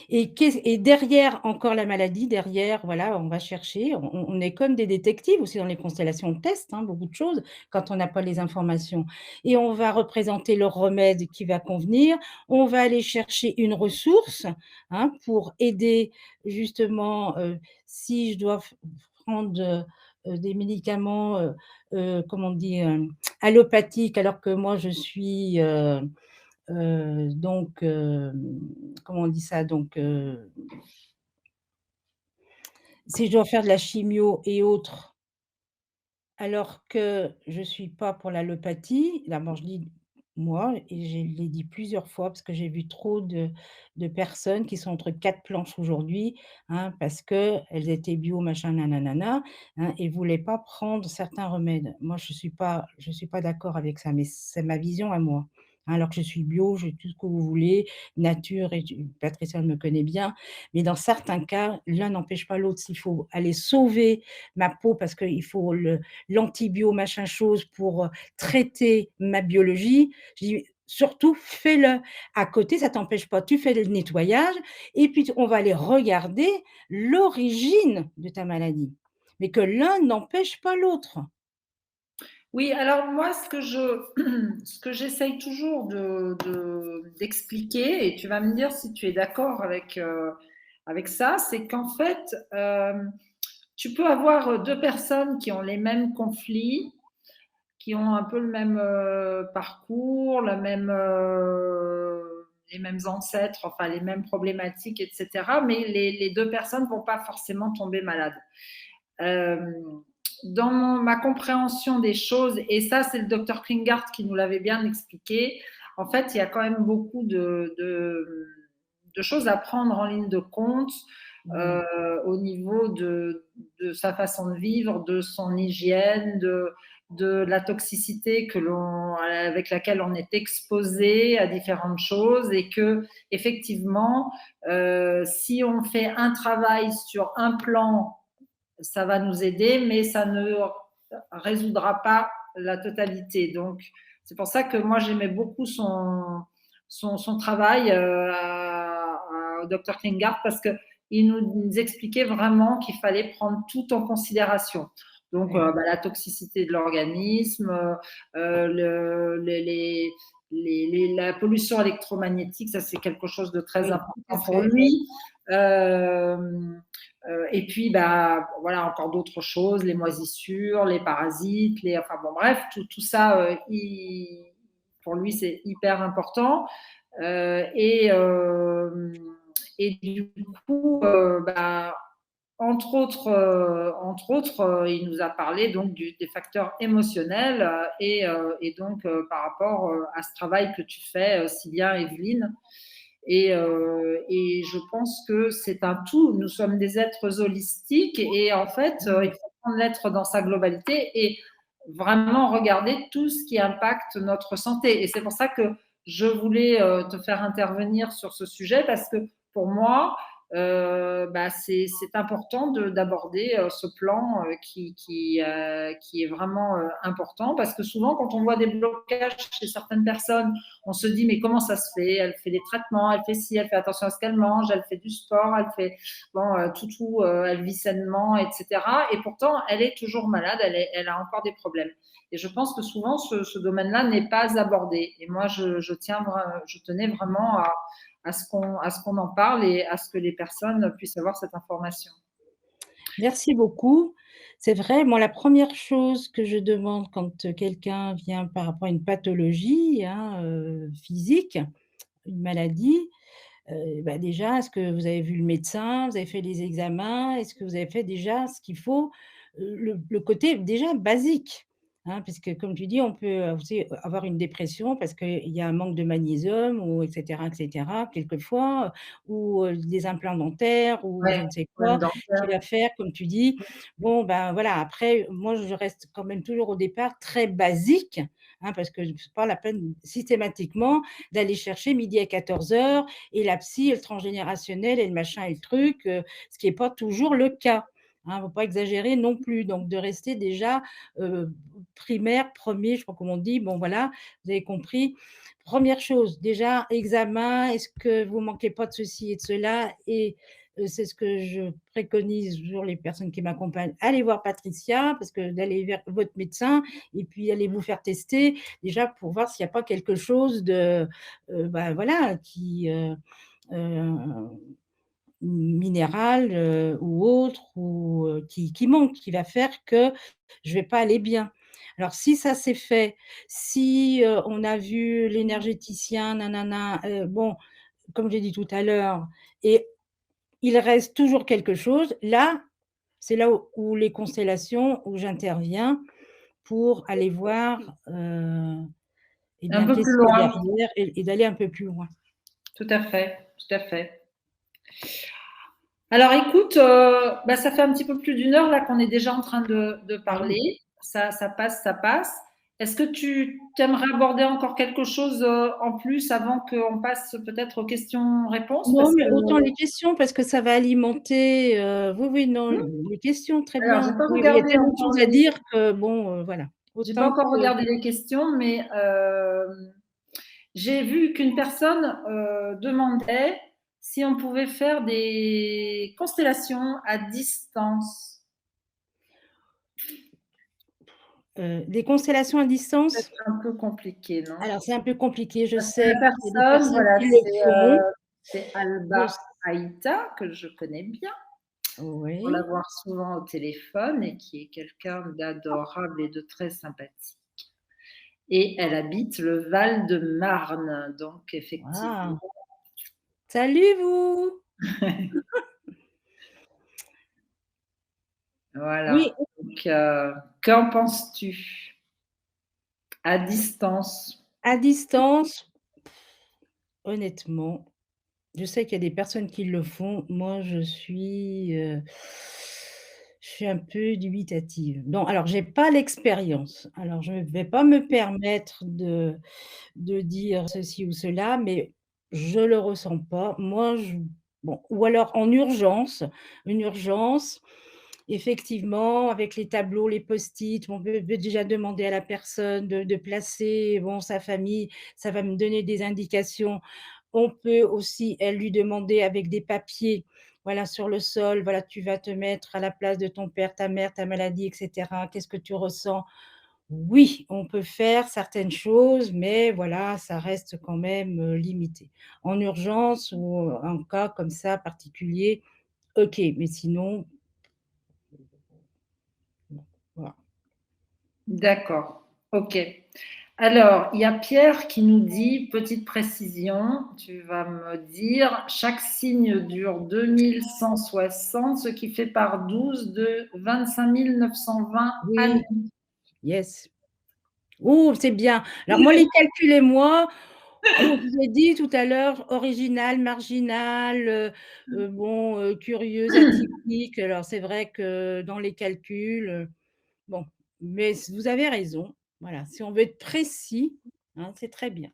et derrière encore la maladie, derrière, voilà, on va chercher, on est comme des détectives aussi dans les constellations, on teste, hein, beaucoup de choses quand on n'a pas les informations et on va représenter le remède qui va convenir. On va aller chercher une ressource, hein, pour aider justement, si je dois f prendre, des médicaments, comment on dit? Allopathiques alors que moi je suis, donc comment on dit ça? Donc si je dois faire de la chimio et autres, alors que je suis pas pour l'allopathie, d'abord je dis moi et je l'ai dit plusieurs fois parce que j'ai vu trop de personnes qui sont entre 4 planches aujourd'hui, hein, parce qu'elles étaient bio machin nananana, hein, et voulaient pas prendre certains remèdes. Moi je suis pas d'accord avec ça, mais c'est ma vision à moi, hein, alors que je suis bio, j'ai tout ce que vous voulez, nature et tu Patricia me connaît bien, mais dans certains cas, l'un n'empêche pas l'autre. S'il faut aller sauver ma peau parce qu'il faut le l'antibio machin chose pour, traiter ma biologie. Je dis: «Surtout fais-le. À côté, ça t'empêche pas, tu fais le nettoyage et puis on va aller regarder l'origine de ta maladie». Mais que l'un n'empêche pas l'autre. Oui, alors moi, ce que j'essaye toujours d'expliquer, et tu vas me dire si tu es d'accord avec, avec ça, c'est qu'en fait, tu peux avoir deux personnes qui ont les mêmes conflits, qui ont un peu le même parcours, les mêmes ancêtres, enfin les mêmes problématiques, etc. Mais les deux personnes ne vont pas forcément tomber malades. Euh, ma compréhension des choses, et ça, c'est le docteur Klinghardt qui nous l'avait bien expliqué, en fait, il y a quand même beaucoup de choses à prendre en ligne de compte Mmh. au niveau de sa façon de vivre, de son hygiène, de la toxicité avec laquelle on est exposé à différentes choses, et que effectivement, si on fait un travail sur un plan, ça va nous aider, mais ça ne résoudra pas la totalité. Donc, c'est pour ça que moi, j'aimais beaucoup son travail au Dr. Klinghardt, parce qu'il nous expliquait vraiment qu'il fallait prendre tout en considération. Donc, Oui, la toxicité de l'organisme, la pollution électromagnétique, ça c'est quelque chose de très oui, tout à important pour fait. lui. Euh, et puis, voilà, encore d'autres choses, les moisissures, les parasites, enfin bon, bref, tout ça, pour lui, c'est hyper important. Euh, et, euh, et du coup, entre autres, il nous a parlé donc des facteurs émotionnels, et donc par rapport à ce travail que tu fais, si bien, Evelyne. Et je pense que c'est un tout. Nous sommes des êtres holistiques, et en fait, il Mmh. faut prendre l'être dans sa globalité et vraiment regarder tout ce qui impacte notre santé. Et c'est pour ça que je voulais te faire intervenir sur ce sujet, parce que pour moi, c'est important d'aborder ce plan qui est vraiment important, parce que souvent, quand on voit des blocages chez certaines personnes, on se dit mais comment ça se fait? Elle fait des traitements, elle fait ci, elle fait attention à ce qu'elle mange, elle fait du sport, elle fait elle vit sainement, etc. Et pourtant, elle est toujours malade, elle a encore des problèmes. Et je pense que souvent, ce domaine-là n'est pas abordé. Et moi, je tenais vraiment à ce qu'on en parle et à ce que les personnes puissent avoir cette information. Merci beaucoup. C'est vrai, moi, la première chose que je demande quand, quelqu'un vient par rapport à une pathologie, hein, physique, une maladie, déjà, est-ce que vous avez vu le médecin? Vous avez fait les examens? Est-ce que vous avez fait déjà ce qu'il faut? Le côté déjà basique, hein, puisque comme tu dis, on peut, vous savez, avoir une dépression parce qu'il y a un manque de magnésium ou et cetera, quelquefois, ou, des implants dentaires ou Ouais, je ne sais problème quoi qui dentaire. va faire, comme tu dis. Bon, ben, voilà, après, moi, je reste quand même toujours au départ très basique, hein, parce que c'est pas la peine systématiquement d'aller chercher midi à 14h et la psy et le transgénérationnel et le machin et le truc, ce qui est pas toujours le cas, hein. Faut pas exagérer non plus, donc de rester déjà, primaire, 1er, je sais pas comment on dit, bon voilà, vous avez compris. Première chose, déjà examen, est-ce que vous manquez pas de ceci et de cela? Et c'est ce que je préconise toujours les personnes qui m'accompagnent, allez voir Patricia, parce que d'aller vers votre médecin et puis allez vous faire tester, déjà pour voir s'il y a pas quelque chose de, voilà, heu, minéral, ou autre ou, qui manque, qui va faire que je vais pas aller bien. Alors si ça c'est fait, si, on a vu l'énergéticien, nanana, bon, comme j'ai dit tout à l'heure et il reste toujours quelque chose, là, c'est là où les constellations, où j'interviens pour aller voir, et Un bien peu plus qu'est-ce qu'il y a loin. derrière et d'aller un peu plus loin. Tout à fait, tout à fait. Alors écoute, ça fait un petit peu plus d'une heure là qu'on est déjà en train de Ah oui. parler. Ça passe, ça passe. Est-ce que tu aimerais aborder encore quelque chose en plus avant qu'on passe peut-être aux questions-réponses? Non, Parce mais que autant les questions parce que ça va alimenter, oui, oui, non, les questions, très alors, bien. Oui, oui, il y a tellement de choses à dire que bon, voilà. j'ai pas Autant encore que regardé les questions, mais j'ai vu qu'une personne demandait si on pouvait faire des constellations à distance. des constellations à C'est distance, un peu compliqué, non? alors c'est un peu compliqué, je Parce que sais la qu'il y a des personne, personnes voilà, qui le font. c'est Je Alba s Aïta, que je connais bien, pour Oui. l'avoir souvent au téléphone, et qui est quelqu'un d'adorable et de très sympathique. Et elle habite le Val-de-Marne, donc effectivement. Waouh! Salut vous! Voilà. Oui, Donc, qu'en penses-tu? À distance? À distance, honnêtement, je sais qu'il y a des personnes qui le font. Moi, je suis un peu dubitative. Non, alors j'ai pas l'expérience. Alors je ne vais pas me permettre de dire ceci ou cela, mais je le ressens pas. Moi, je bon, ou alors en urgence, une urgence, effectivement, avec les tableaux, les post-it, on peut déjà demander à la personne de placer, bon, sa famille, ça va me donner des indications. On peut aussi, elle, lui demander avec des papiers, voilà, sur le sol, voilà, tu vas te mettre à la place de ton père, ta mère, ta maladie et cetera. Qu'est-ce que tu ressens? Oui, on peut faire certaines choses, mais voilà, ça reste quand même, limité. En urgence ou en cas comme ça particulier, OK, mais sinon, non, voilà. D'accord, OK. Alors, il y a Pierre qui nous dit, petite précision, tu vas me dire, chaque signe dure 2160, ce qui fait par 12 de 25 920 années. Oui, yes. Oh, c'est bien. Alors moi, les calculs et moi, oh, je vous ai dit tout à l'heure, original, marginal, bon, curieuse, atypique. Alors c'est vrai que dans les calculs, bon, mais vous avez raison. Voilà, si on veut être précis, hein, c'est très bien.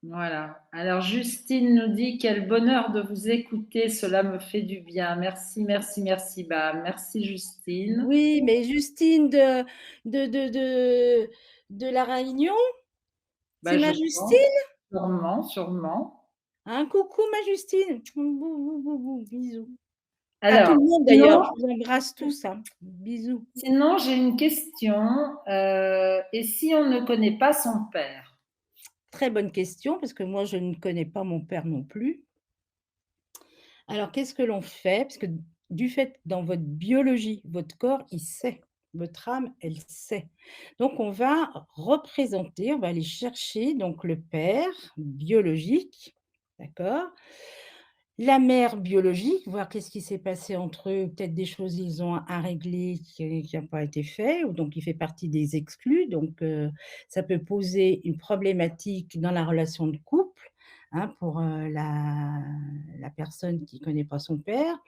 Voilà. Alors, Justine nous dit, quel bonheur de vous écouter, cela me fait du bien. Merci, merci, merci. Bah, merci, Justine. Oui, mais Justine de de de de La Réunion, Bah, c'est je ma pense, Justine? sûrement, sûrement. Hein, coucou ma Justine. Bou, bou, bou, bou, bisous. À tout Alors, le monde d'ailleurs, sinon, je vous embrasse tous, hein. Bisous. sinon j'ai une question. Et si on ne connaît pas son père? Très bonne question parce que moi je ne connais pas mon père non plus. Alors qu'est-ce que l'on fait? Parce que du fait dans votre biologie, votre corps, il sait, votre âme, elle sait. Donc on va représenter, on va aller chercher donc le père biologique, d'accord? La mère biologique, voir qu'est-ce qui s'est passé entre eux, peut-être des choses ils ont à régler qui ont pas été fait ou donc il fait partie des exclus, donc ça peut poser une problématique dans la relation de couple, hein, pour, la personne qui connaît pas son père.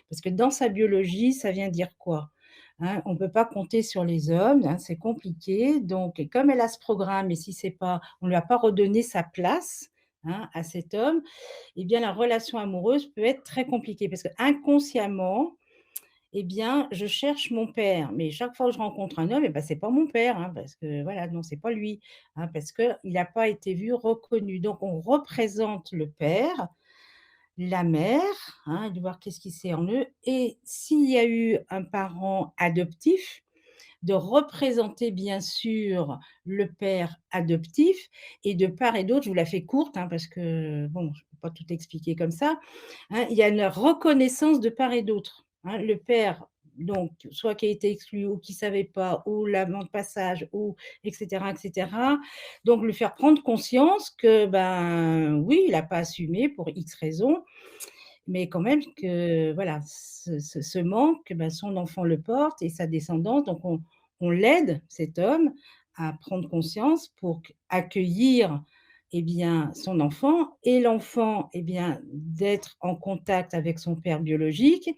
Parce que dans sa biologie, ça vient dire quoi? Hein, on peut pas compter sur les hommes, hein, c'est compliqué, donc et comme elle a ce programme et si c'est pas on lui a pas redonné sa place, hein, à cet homme, eh bien, la relation amoureuse peut être très compliquée parce qu'inconsciemment, eh bien, je cherche mon père, mais chaque fois que je rencontre un homme, eh ben, c'est pas mon père, hein, parce que voilà, non, c'est pas lui, hein, parce qu'il n'a pas été vu, reconnu. Donc on représente le père, la mère, hein, de voir qu'est-ce qui s'est en eux et s'il y a eu un parent adoptif, de représenter bien sûr le père adoptif et de part et d'autre, je vous la fais courte, hein, parce que bon, je ne peux pas tout expliquer comme ça, hein, il y a une reconnaissance de part et d'autre, hein. Le père, donc soit qui a été exclu ou qui ne savait pas ou l'avant de passage ou et cetera. Donc lui faire prendre conscience que, ben, oui, il n'a pas assumé pour X raisons, mais quand même que voilà, ce manque, bah, son enfant le porte et sa descendance, donc on l'aide, cet homme, à prendre conscience pour q accueillir, eh bien, son enfant et l'enfant, eh bien, d'être en contact avec son père biologique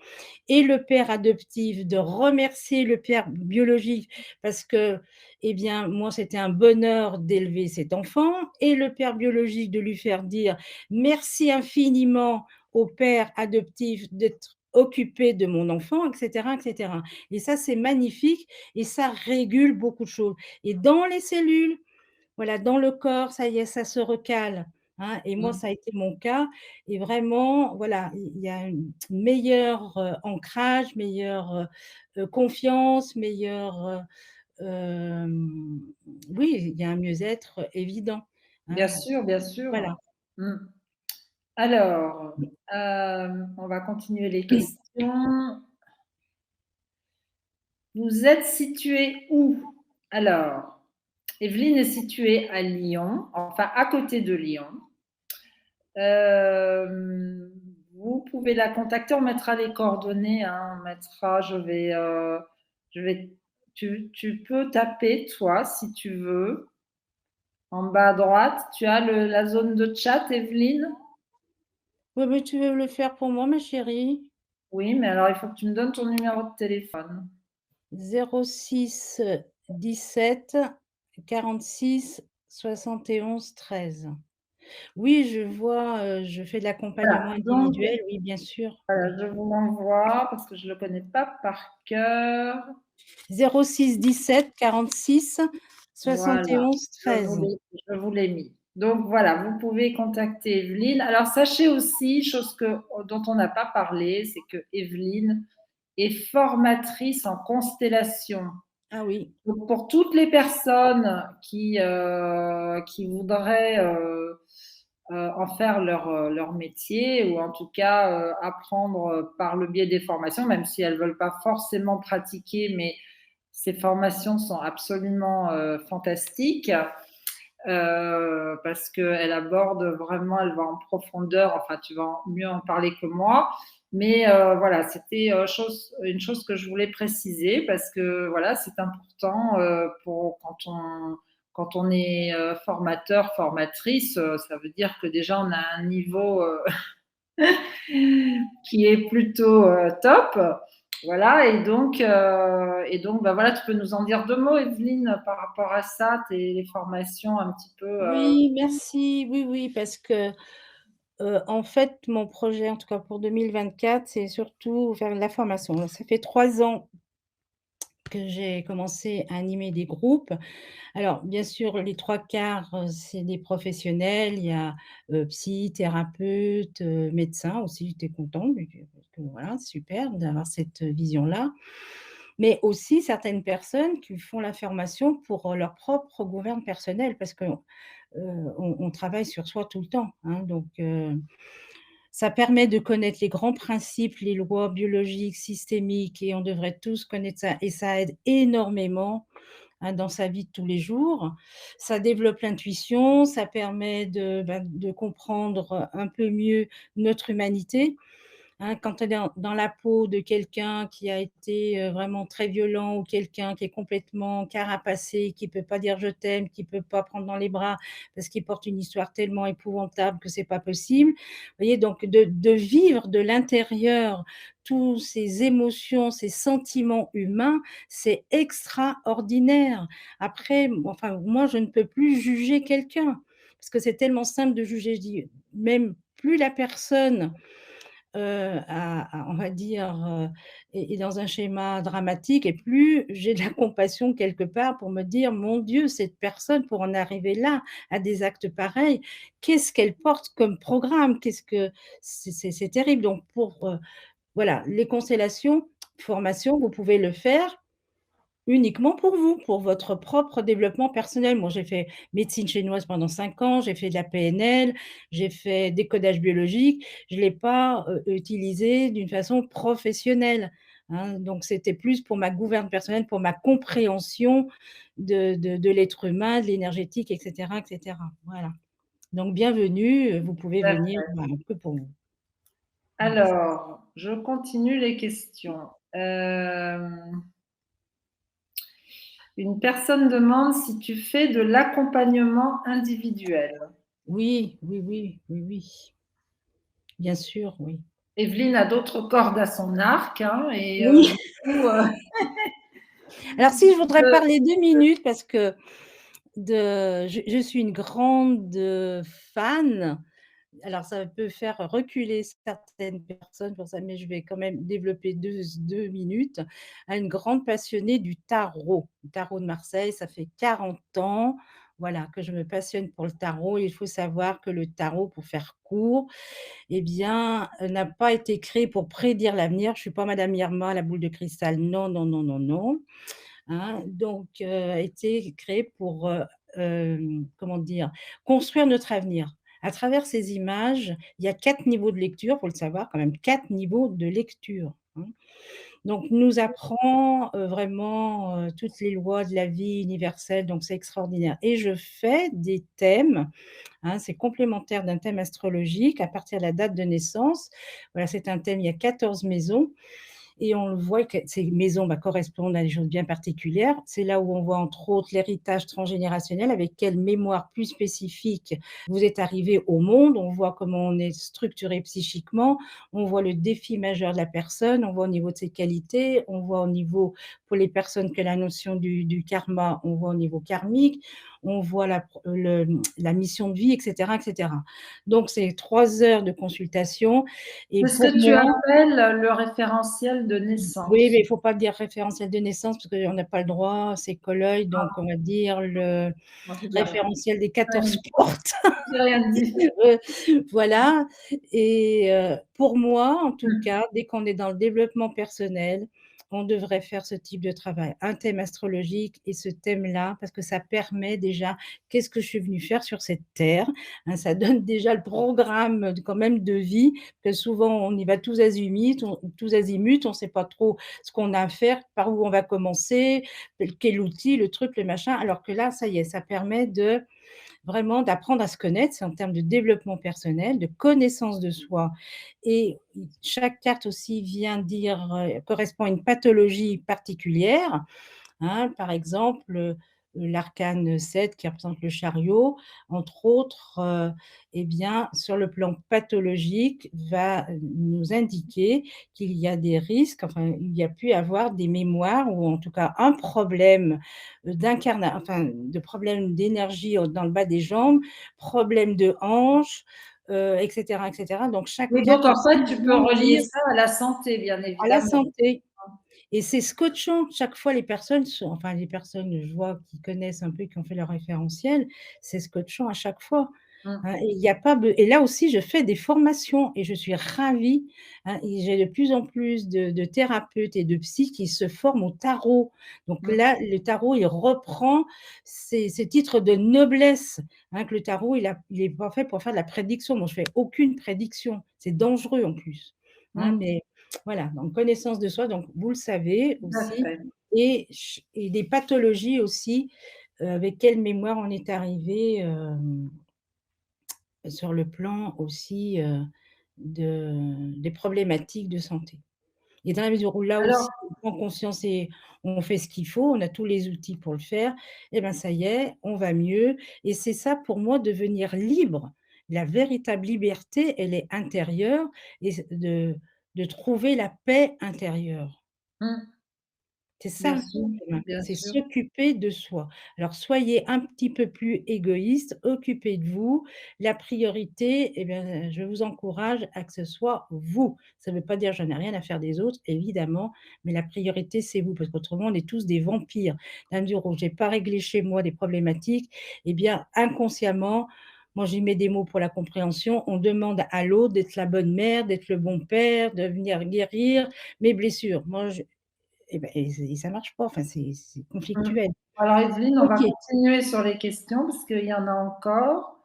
et le père adoptif de remercier le père biologique parce que, eh bien, moi, c'était un bonheur d'élever cet enfant et le père biologique de lui faire dire: «Merci infiniment au père adoptif d'être occupé de mon enfant» et cetera et ça, c'est magnifique et ça régule beaucoup de choses et dans les cellules, voilà, dans le corps, ça y est, ça se recale, hein et moi, Mmh. ça a été mon cas et vraiment, voilà, il y a un meilleur, ancrage, meilleure, confiance, meilleure, oui, il y a un mieux-être évident, Bien hein, sûr, bien sûr. voilà. Mmh. Alors, on va continuer les questions. Vous êtes situé où? Alors, Evelyne est située à Lyon, enfin à côté de Lyon. Euh, Vous pouvez la contacter, on mettra les coordonnées, hein, on mettra, je vais tu peux taper, toi, si tu veux, en bas à droite. Tu as la zone de chat, Evelyne? Ouais, mais tu veux le faire pour moi, ma chérie? Oui, mais alors il faut que tu me donnes ton numéro de téléphone. 06 17 46 71 13. Oui, je vois, je fais de l'accompagnement Voilà, donc individuel, oui, bien sûr, voilà, oui. je vous l'envoie parce que je ne le connais pas par cœur. 06 17 46 Voilà, 71 13. je vous l'ai mis. Donc voilà, vous pouvez contacter Evelyne. Alors sachez aussi, dont on n'a pas parlé, c'est que Evelyne est formatrice en constellation. Ah oui, Donc pour toutes les personnes qui voudraient en faire leur métier ou en tout cas apprendre par le biais des formations, même si elles ne veulent pas forcément pratiquer, mais ces formations sont absolument fantastiques parce qu'elle aborde vraiment, elle va en profondeur, enfin tu vas mieux en parler que moi. Mais voilà, c'était une chose que je voulais préciser parce que voilà, c'est important quand on est formateur, formatrice, ça veut dire que déjà on a un niveau qui est plutôt top. Voilà, et donc bah voilà, tu peux nous en dire deux mots, Evelyne, par rapport à ça, les formations un petit peu. oui, merci, oui, oui, parce que, en fait, mon projet, en tout cas pour 2024, c'est surtout faire de la formation. Ça fait 3 ans que j'ai commencé à animer des groupes. Alors, bien sûr, les 3 quarts, c'est des professionnels. Il y a, psy, thérapeute, médecin aussi. J'étais contente parce que voilà, super d'avoir cette vision-là. Mais aussi certaines personnes qui font la formation pour, leur propre gouverne personnel parce que, on travaille sur soi tout le temps, hein, donc ça permet de connaître les grands principes, les lois biologiques, systémiques et on devrait tous connaître ça et ça aide énormément, hein, dans sa vie de tous les jours. Ça développe l'intuition, ça permet de comprendre un peu mieux notre humanité. Hein, quand on est dans la peau de quelqu'un qui a été, vraiment très violent ou quelqu'un qui est complètement carapacé, qui peut pas dire: «Je t'aime», qui peut pas prendre dans les bras parce qu'il porte une histoire tellement épouvantable que c'est pas possible. Vous voyez? Donc de vivre de l'intérieur tous ces émotions, ces sentiments humains, c'est extraordinaire. Après, enfin, moi, je ne peux plus juger quelqu'un parce que c'est tellement simple de juger. Je dis même plus la personne on va dire, est dans un schéma dramatique et plus j'ai de la compassion quelque part pour me dire: «Mon Dieu, cette personne pour en arriver là, à des actes pareils, qu'est-ce qu'elle porte comme programme?» Qu'est-ce que c'est terrible donc voilà, les constellations, formation, vous pouvez le faire uniquement pour vous, pour votre propre développement personnel. Moi, j'ai fait médecine chinoise pendant 5 ans, j'ai fait de la PNL, j'ai fait décodage biologique. Je ne l'ai pas, utilisé d'une façon professionnelle, hein. Donc c'était plus pour ma gouverne personnelle, pour ma compréhension de l'être humain, de l'énergétique et cetera et cetera. Voilà. Donc bienvenue, vous pouvez venir, bah, que pour vous. Voilà. Alors, je continue les questions. Une personne demande si tu fais de l'accompagnement individuel. Oui, oui, oui, oui, oui. Bien sûr, oui. Evelyne a d'autres cordes à son arc, hein, et Oui. du coup, Alors si je voudrais je- parler 2 minutes parce que je suis une grande, fan. Alors ça peut faire reculer certaines personnes pour ça, mais je vais quand même développer 2 minutes. Une grande passionnée du tarot. Le tarot de Marseille, ça fait 40 ans, voilà, que je me passionne pour le tarot. Il faut savoir que le tarot, pour faire court, eh bien, n'a pas été créé pour prédire l'avenir. Je suis pas madame Irma, la boule de cristal. Non, non, non, non, non. Hein, donc a été créé pour, comment dire? Construire notre avenir. À travers ces images, il y a 4 niveaux de lecture, faut le savoir quand même, 4 niveaux de lecture, hein. Donc nous apprend, vraiment, toutes les lois de la vie universelle, donc c'est extraordinaire et je fais des thèmes, hein, c'est complémentaire d'un thème astrologique à partir de la date de naissance. Voilà, c'est un thème, il y a 14 maisons et on le voit que ces maisons, correspondent à des choses bien particulières. C'est là où on voit entre autres l'héritage transgénérationnel, avec quelle mémoire plus spécifique vous êtes arrivé au monde. On voit comment on est structuré psychiquement, on voit le défi majeur de la personne, on voit au niveau de ses qualités, on voit au niveau, pour les personnes que la notion du karma, on voit au niveau karmique, on voit la mission de vie, et cetera, et cetera. Donc c'est 3 heures de consultation et C'est ce pour que tu moi, appelles le référentiel de oui, mais naissance. il faut pas dire référentiel de naissance parce qu'on n'a pas le droit, c'est Colloïd, donc on va dire le Moi, je dis rien. référentiel des 14 portes. J'ai rien dit. Heu, voilà, et pour moi, en tout Mmh. cas, dès qu'on est dans le développement personnel, on devrait faire ce type de travail. Un thème astrologique et ce thème-là, parce que ça permet déjà, qu'est-ce que je suis venue faire sur cette terre? Hein, ça donne déjà le programme quand même de vie, que souvent on y va tous azimuts, on ne sait pas trop ce qu'on a à faire, par où on va commencer, quel outil, le truc, le machin. Alors que là, ça y est, ça permet de vraiment d'apprendre à se connaître, c'est en termes de développement personnel, de connaissance de soi, et chaque carte aussi vient dire, correspond à une pathologie particulière. Hein, par exemple, l'arcane 7 qui représente le chariot, entre autres, eh bien, sur le plan pathologique, va nous indiquer qu'il y a des risques, enfin, il y a pu avoir des mémoires ou en tout cas un problème, enfin, de problème d'énergie dans le bas des jambes, problème de hanche, et cetera, et cetera. Donc chaque Oui, donc carte en aussi fait, tu peux vient relier dire ça à la santé, bien à la évidemment. santé. Et c'est scotchant, chaque fois les personnes sont, enfin les personnes, je vois, qui connaissent un peu, qui ont fait leur référentiel, c'est scotchant à chaque fois, Mmh. hein, et il y a pas be et là aussi je fais des formations et je suis ravie, hein, et j'ai de plus en plus de thérapeutes et de psys qui se forment au tarot. Donc Mmh. là, le tarot, il reprend ses titres de noblesse, hein, que le tarot, il est pas fait pour faire de la prédiction. Moi, je fais aucune prédiction, c'est dangereux en plus, hein, Mmh. mais voilà, donc connaissance de soi, donc vous le savez Tout à aussi, fait. et des pathologies aussi, avec quelle mémoire on est arrivé, sur le plan aussi, des problématiques de santé. Et dans la mesure où là aussi Alors on prend conscience et on fait ce qu'il faut, on a tous les outils pour le faire, et ben ça y est, on va mieux, et c'est ça pour moi, devenir libre. La véritable liberté, elle est intérieure, et c'est de trouver la paix intérieure. mmh, C'est ça bien le sûr, problème, bien c'est sûr. s'occuper de soi. Alors soyez un petit peu plus égoïste, occupez de vous. La priorité, eh bien, je vous encourage à que ce soit vous. Ça ne veut pas dire: «J'en ai rien à faire des autres», évidemment, mais la priorité, c'est vous, parce qu'autrement on est tous des vampires. Dans la mesure où j'ai pas réglé chez moi des problématiques, eh bien, inconsciemment, moi j'y mets des mots pour la compréhension, on demande à l'autre d'être la bonne mère, d'être le bon père, de venir guérir mes blessures. Moi je et ça marche pas, enfin c'est Mmh. conflictuel. Alors Evelyne, on va OK, continuer sur les questions parce qu'il y en a encore.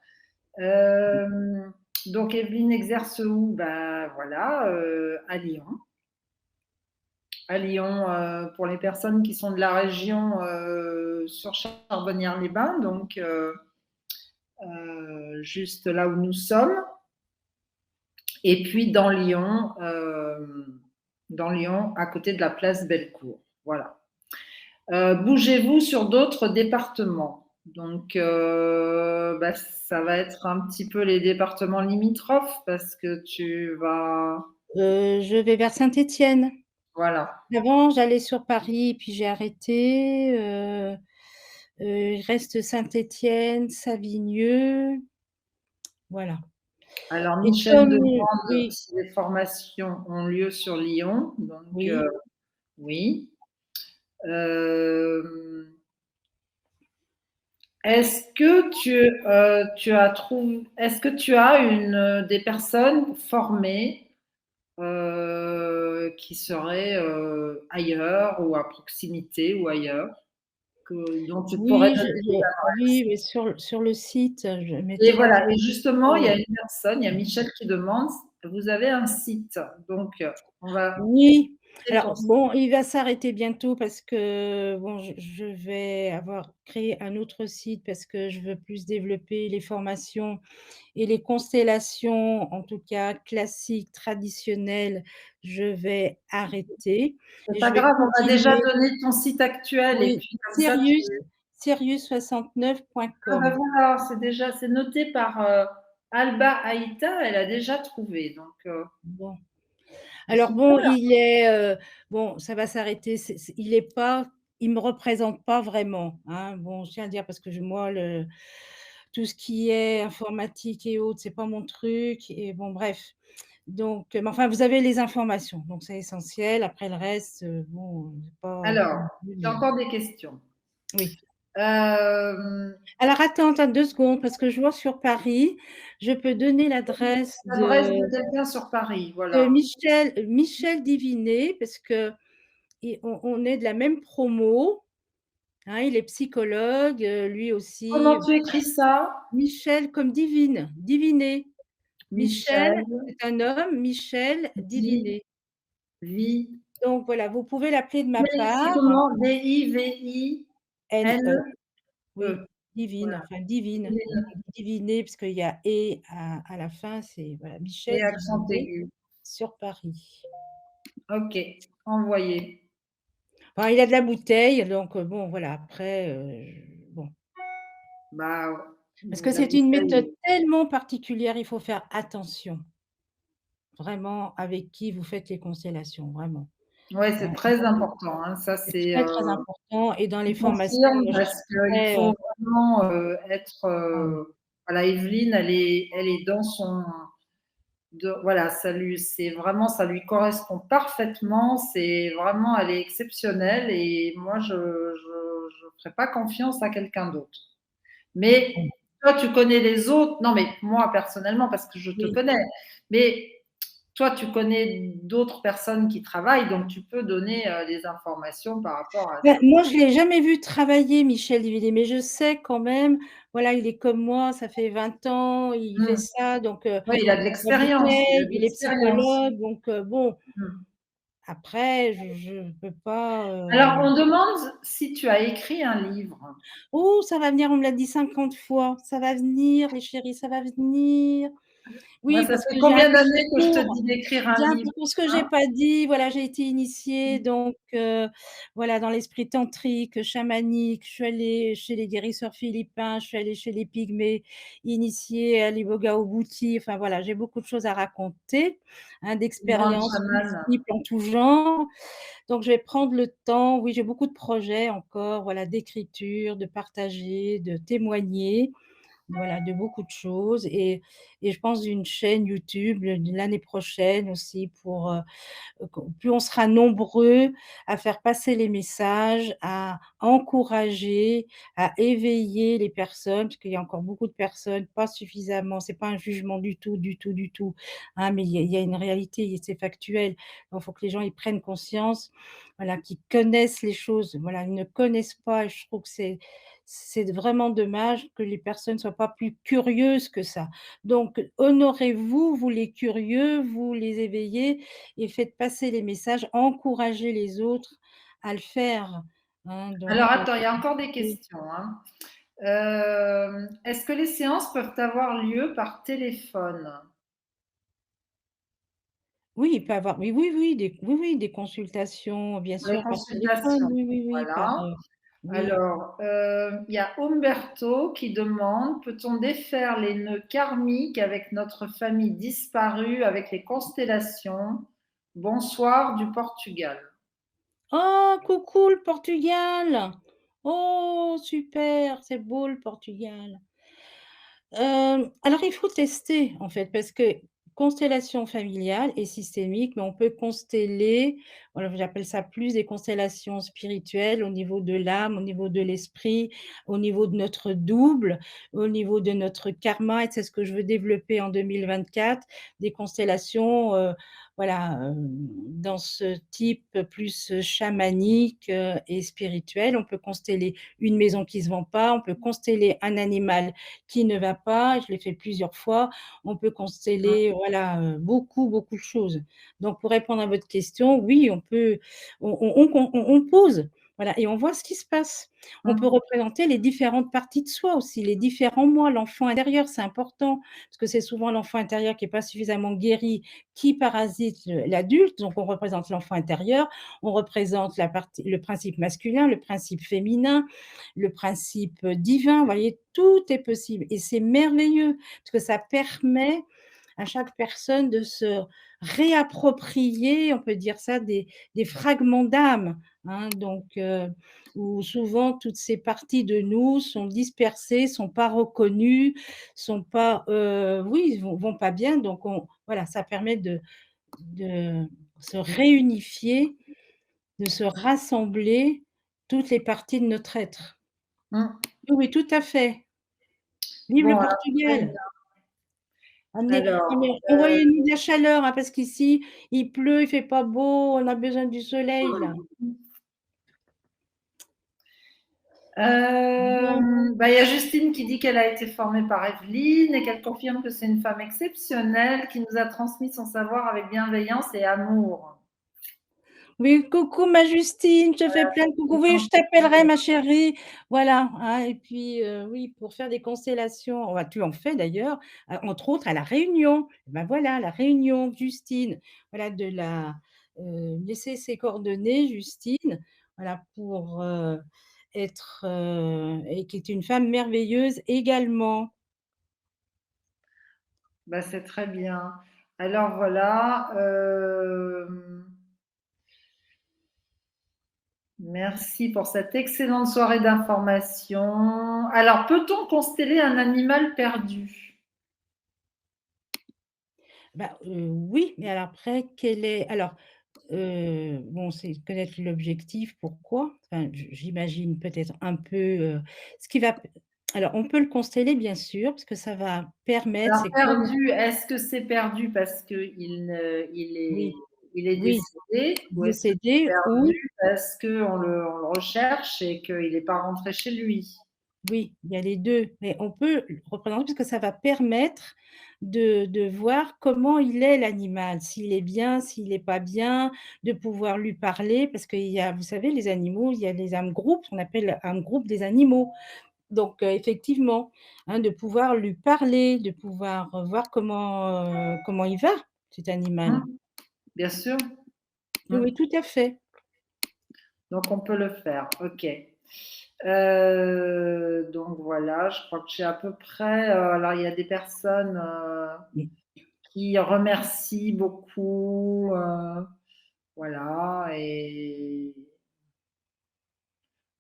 Donc Evelyne exerce où? Bah, voilà, à Lyon. À Lyon, pour les personnes qui sont de la région, sur Charbonnières-les-Bains, donc juste là où nous sommes. Et puis dans Lyon, à côté de la place Bellecour. Voilà. Bougez-vous sur d'autres départements. Donc, bah, ça va être un petit peu les départements limitrophes parce que tu vas. je vais vers Saint-Étienne. Voilà. Avant, j'allais sur Paris, puis j'ai arrêté, il reste Saint-Étienne, Savigneux, voilà, Alors, et Michel comme demande oui, si les formations ont lieu sur Lyon. Donc, oui, oui. Euh, est-ce que tu as des personnes formées qui seraient ailleurs ou à proximité ou ailleurs, dont tu pourrais oui, donner des oui, adresses. mais sur le site, je Et mettais voilà, et justement, il y ouais. a une personne, il y a Michel qui demande, vous avez un site, donc on va, Oui. C'est Alors pour ça. bon, il va s'arrêter bientôt parce que bon, je vais avoir créé un autre site parce que je veux plus développer les formations et les constellations, en tout cas classiques, traditionnelles, je vais arrêter C'est et pas je vais grave, on va déjà continuer. donner ton site actuel et Oui, puis comme ça tu ah bah Sirius69.com. voilà, c'est noté par, Alba Aïta, elle a déjà trouvé donc Bon. c'est Alors bon, super. bon, ça va s'arrêter, il est pas, il me représente pas vraiment, hein. Bon, je tiens à le dire parce que moi, tout ce qui est informatique et autres, c'est pas mon truc et bon bref. Donc, mais enfin, vous avez les informations, donc c'est essentiel. Après le reste, bon, c'est pas Alors, non plus j'ai les encore des questions. oui. Hem, Alors attends 2 secondes parce que je vois sur Paris, je peux donner l'adresse L'adresse de quelqu'un sur Paris, de voilà. Michel Divinet parce que et on est de la même promo, hein, il est psychologue, lui aussi. Comment tu écris ça? Michel comme divine, Divinet. Michel, Michel c'est un homme, Michel Vi Divinet. Vi Donc voilà, vous pouvez l'appeler de ma c'est part, comment? D-I-V-I-N-E? N-E, oui, divine, Voilà. enfin divine. On dit Divinet parce qu'il y a «et» à la fin, c'est voilà, Et Michel accent Divinet aigu. sur Paris. OK, envoyé. Enfin, il a de la bouteille, donc bon voilà, après, bon. Bah, Parce que la c'est une méthode bouteille tellement particulière, il faut faire attention, vraiment, avec qui vous faites les constellations, vraiment, ouais, c'est hein. très important, hein, ça C'est très, très important et dans je les formations, confirme moi, je parce suis qu'il très, faut vraiment, être, ah oui, voilà, Evelyne, elle est dans son voilà, c'est vraiment, ça lui correspond parfaitement, c'est vraiment, elle est exceptionnelle et moi, je ferais pas confiance à quelqu'un d'autre. bon, Mais toi, tu connais les autres. Non, mais moi, personnellement, parce que je te oui. connais. Mais toi, tu connais d'autres personnes qui travaillent, donc tu peux donner des informations par rapport à Bah, ça. moi, je l'ai jamais vu travailler Michel Duvivier, mais je sais quand même, voilà, il est comme moi, ça fait 20 ans, il fait Mmh. ça, donc Oui, il a de la l'expérience. Il a bouteille, de il est l'expérience. psychologue, donc bon, Mmh. après je peux pas, Alors, on demande si tu as écrit un livre. oh, ça va venir, on me l'a dit 50 fois, ça va venir les chéris, ça va venir. Moi, Oui, ça parce fait que j'ai un combien d'années que je te parcours. dis d'écrire J'ai un un livre, parcours, ce que j'ai hein? pas dit, voilà, j'ai été initiée donc voilà, dans l'esprit tantrique, chamanique. Je suis allée chez les guérisseurs philippins, je suis allée chez les pygmées, initiée à l'iboga Ubudji, enfin voilà, j'ai beaucoup de choses à raconter, hein, Une grande d'expériences chamane. multiples en tout genre. Donc je vais prendre le temps, oui, j'ai beaucoup de projets encore, voilà, d'écriture, de partager, de témoigner. Voilà, de beaucoup de choses et je pense d'une chaîne YouTube l'année prochaine aussi pour, plus on sera nombreux à faire passer les messages, à encourager, à éveiller les personnes, parce qu'il y a encore beaucoup de personnes, pas suffisamment, c'est pas un jugement du tout, du tout, du tout, hein, mais il y a une réalité, c'est factuel. Donc il faut que les gens ils prennent conscience, voilà, qu'ils connaissent les choses, voilà, ils ne connaissent pas et je trouve que c'est vraiment dommage que les personnes soient pas plus curieuses que ça. Donc honorez-vous, vous les curieux, vous les éveillés et faites passer les messages, encouragez les autres à le faire, hein, donc Alors, attends, il y a encore des oui. questions, hein. Est-ce que les séances peuvent avoir lieu par téléphone? Oui, il peut avoir oui, oui, oui, des consultations, bien Pour les sûr, par téléphone, consultations, oui, oui, oui, voilà. oui. Alors, il y a Umberto qui demande: «Peut-on défaire les nœuds karmiques avec notre famille disparue avec les constellations? Bonsoir du Portugal». Oh, coucou le Portugal! Oh, super, c'est beau le Portugal. Alors il faut tester en fait parce que constellation familiale et systémique, mais on peut consteller, voilà, j'appelle ça plus des constellations spirituelles au niveau de l'âme, au niveau de l'esprit, au niveau de notre double, au niveau de notre karma et c'est ce que je veux développer en 2024, des constellations, voilà, dans ce type plus chamanique, et spirituel. On peut consteller une maison qui se vend pas, on peut consteller un animal qui ne va pas, je l'ai fait plusieurs fois. On peut Mmh, consteller, voilà, beaucoup, beaucoup de choses. Donc pour répondre à votre question, oui, on peut on pose, voilà et on voit ce qui se passe. On peut mmh, représenter les différentes parties de soi aussi, les différents moi, l'enfant intérieur, c'est important parce que c'est souvent l'enfant intérieur qui est pas suffisamment guéri, qui parasite l'adulte. Donc on représente l'enfant intérieur, on représente la partie le principe masculin, le principe féminin, le principe, divin. Vous voyez? Tout est possible et c'est merveilleux parce que ça permet à chaque personne de se réapproprier, on peut dire ça, des fragments d'âme, hein, donc où souvent toutes ces parties de nous sont dispersées, sont pas reconnues, sont pas, oui, vont pas bien, donc on voilà, ça permet de se réunifier, de se rassembler toutes les parties de notre être. mmh. Oui, oui, tout à fait. Vive le Bon, alors très bien. Portugal! Alors, Envoyez-nous de la chaleur, hein, parce qu'ici, il pleut, il fait pas beau, on a besoin du soleil là. Bon, bah, il y a Justine qui dit qu'elle a été formée par Evelyne et qu'elle confirme que c'est une femme exceptionnelle qui nous a transmis son savoir avec bienveillance et amour. oui, coucou ma Justine, je te fais Voilà, plein c'est de coucou. très Oui, je t'appellerai gentil. ma chérie. Voilà, hein et puis, oui, pour faire des constellations, bah, tu en fais d'ailleurs, entre autres à La Réunion. Ben voilà, La Réunion, Justine, voilà de la laisser ses coordonnées, Justine, voilà pour, être, et qui est une femme merveilleuse également. Bah, c'est très bien. Alors voilà, merci pour cette excellente soirée d'information. Alors, peut-on consteller un animal perdu? Bah, oui, mais alors après, quel est alors, bon, c'est connaître l'objectif, pourquoi? Enfin, j'imagine peut-être un peu, ce qui va alors on peut le consteller bien sûr, parce que ça va permettre, Alors c'est comme perdu, est-ce que c'est perdu parce qu'il ne oui, il est oui, décédé ou est-ce que c'est décédé ou perdu parce qu'on le recherche et qu'il n'est pas rentré chez lui? oui, il y a les 2, mais on peut le représenter parce que ça va permettre de voir comment il est l'animal, s'il est bien, s'il est pas bien, de pouvoir lui parler parce qu'il y a vous savez les animaux, il y a les âmes groupes, on appelle âmes groupes des animaux. Donc effectivement, hein, de pouvoir lui parler, de pouvoir, voir comment il va, cet animal. Mmh, bien sûr. Oui, Mmh. oui, tout à fait. Donc on peut le faire, OK. Donc voilà, je crois que j'ai à peu près, alors il y a des personnes, Mmh. qui remercient beaucoup, voilà et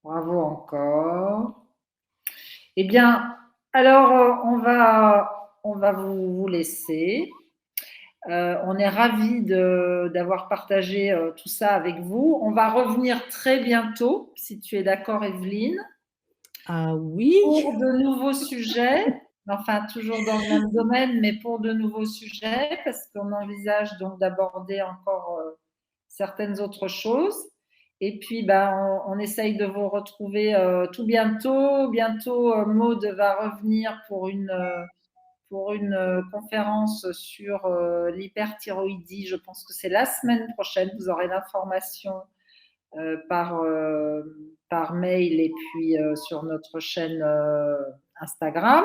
bravo encore. Eh bien, alors, on va vous laisser. On est ravis d'avoir partagé tout ça avec vous. On va revenir très bientôt, si tu es d'accord, Evelyne, Ah oui! pour de nouveaux sujets. Enfin, toujours dans le même domaine, mais pour de nouveaux sujets, parce qu'on envisage donc d'aborder encore certaines autres choses. Et puis, ben, on essaye de vous retrouver tout bientôt. Bientôt, Maud va revenir pour une conférence sur l'hyperthyroïdie. Je pense que c'est la semaine prochaine. Vous aurez l'information par mail et puis sur notre chaîne Instagram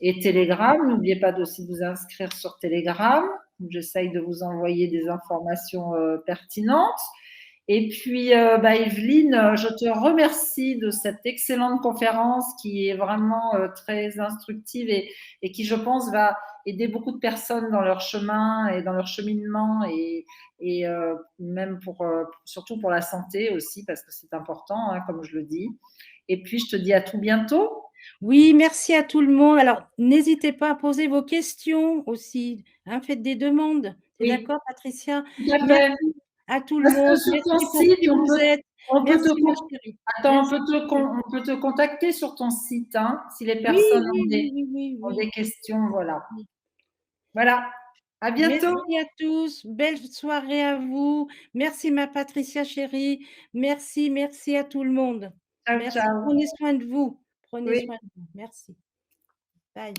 et Telegram. N'oubliez pas aussi de vous inscrire sur Telegram. J'essaye de vous envoyer des informations pertinentes. Et puis, bah, Evelyne, je te remercie de cette excellente conférence qui est vraiment très instructive et qui, je pense, va aider beaucoup de personnes dans leur chemin et dans leur cheminement et même surtout pour la santé aussi, parce que c'est important, hein, comme je le dis. Et puis, je te dis à tout bientôt. Oui, merci à tout le monde. Alors, n'hésitez pas à poser vos questions aussi, hein, faites des demandes. Tu es Oui, d'accord, Patricia? tout à fait. Merci à tout le Parce que monde. sur ton Merci pour site, qui vous êtes. on peut te, Merci ma chérie. attends, Merci. on peut te contacter sur ton site, hein, si les Oui, personnes oui, oui, oui, oui, ont des oui. questions, voilà. Oui. Voilà. À bientôt. Merci à tous, belle soirée à vous. Merci ma Patricia chérie. Merci, merci à tout le monde. Ciao, Merci, ciao. prenez soin de vous. Prenez Oui. soin de vous. Merci. Bye.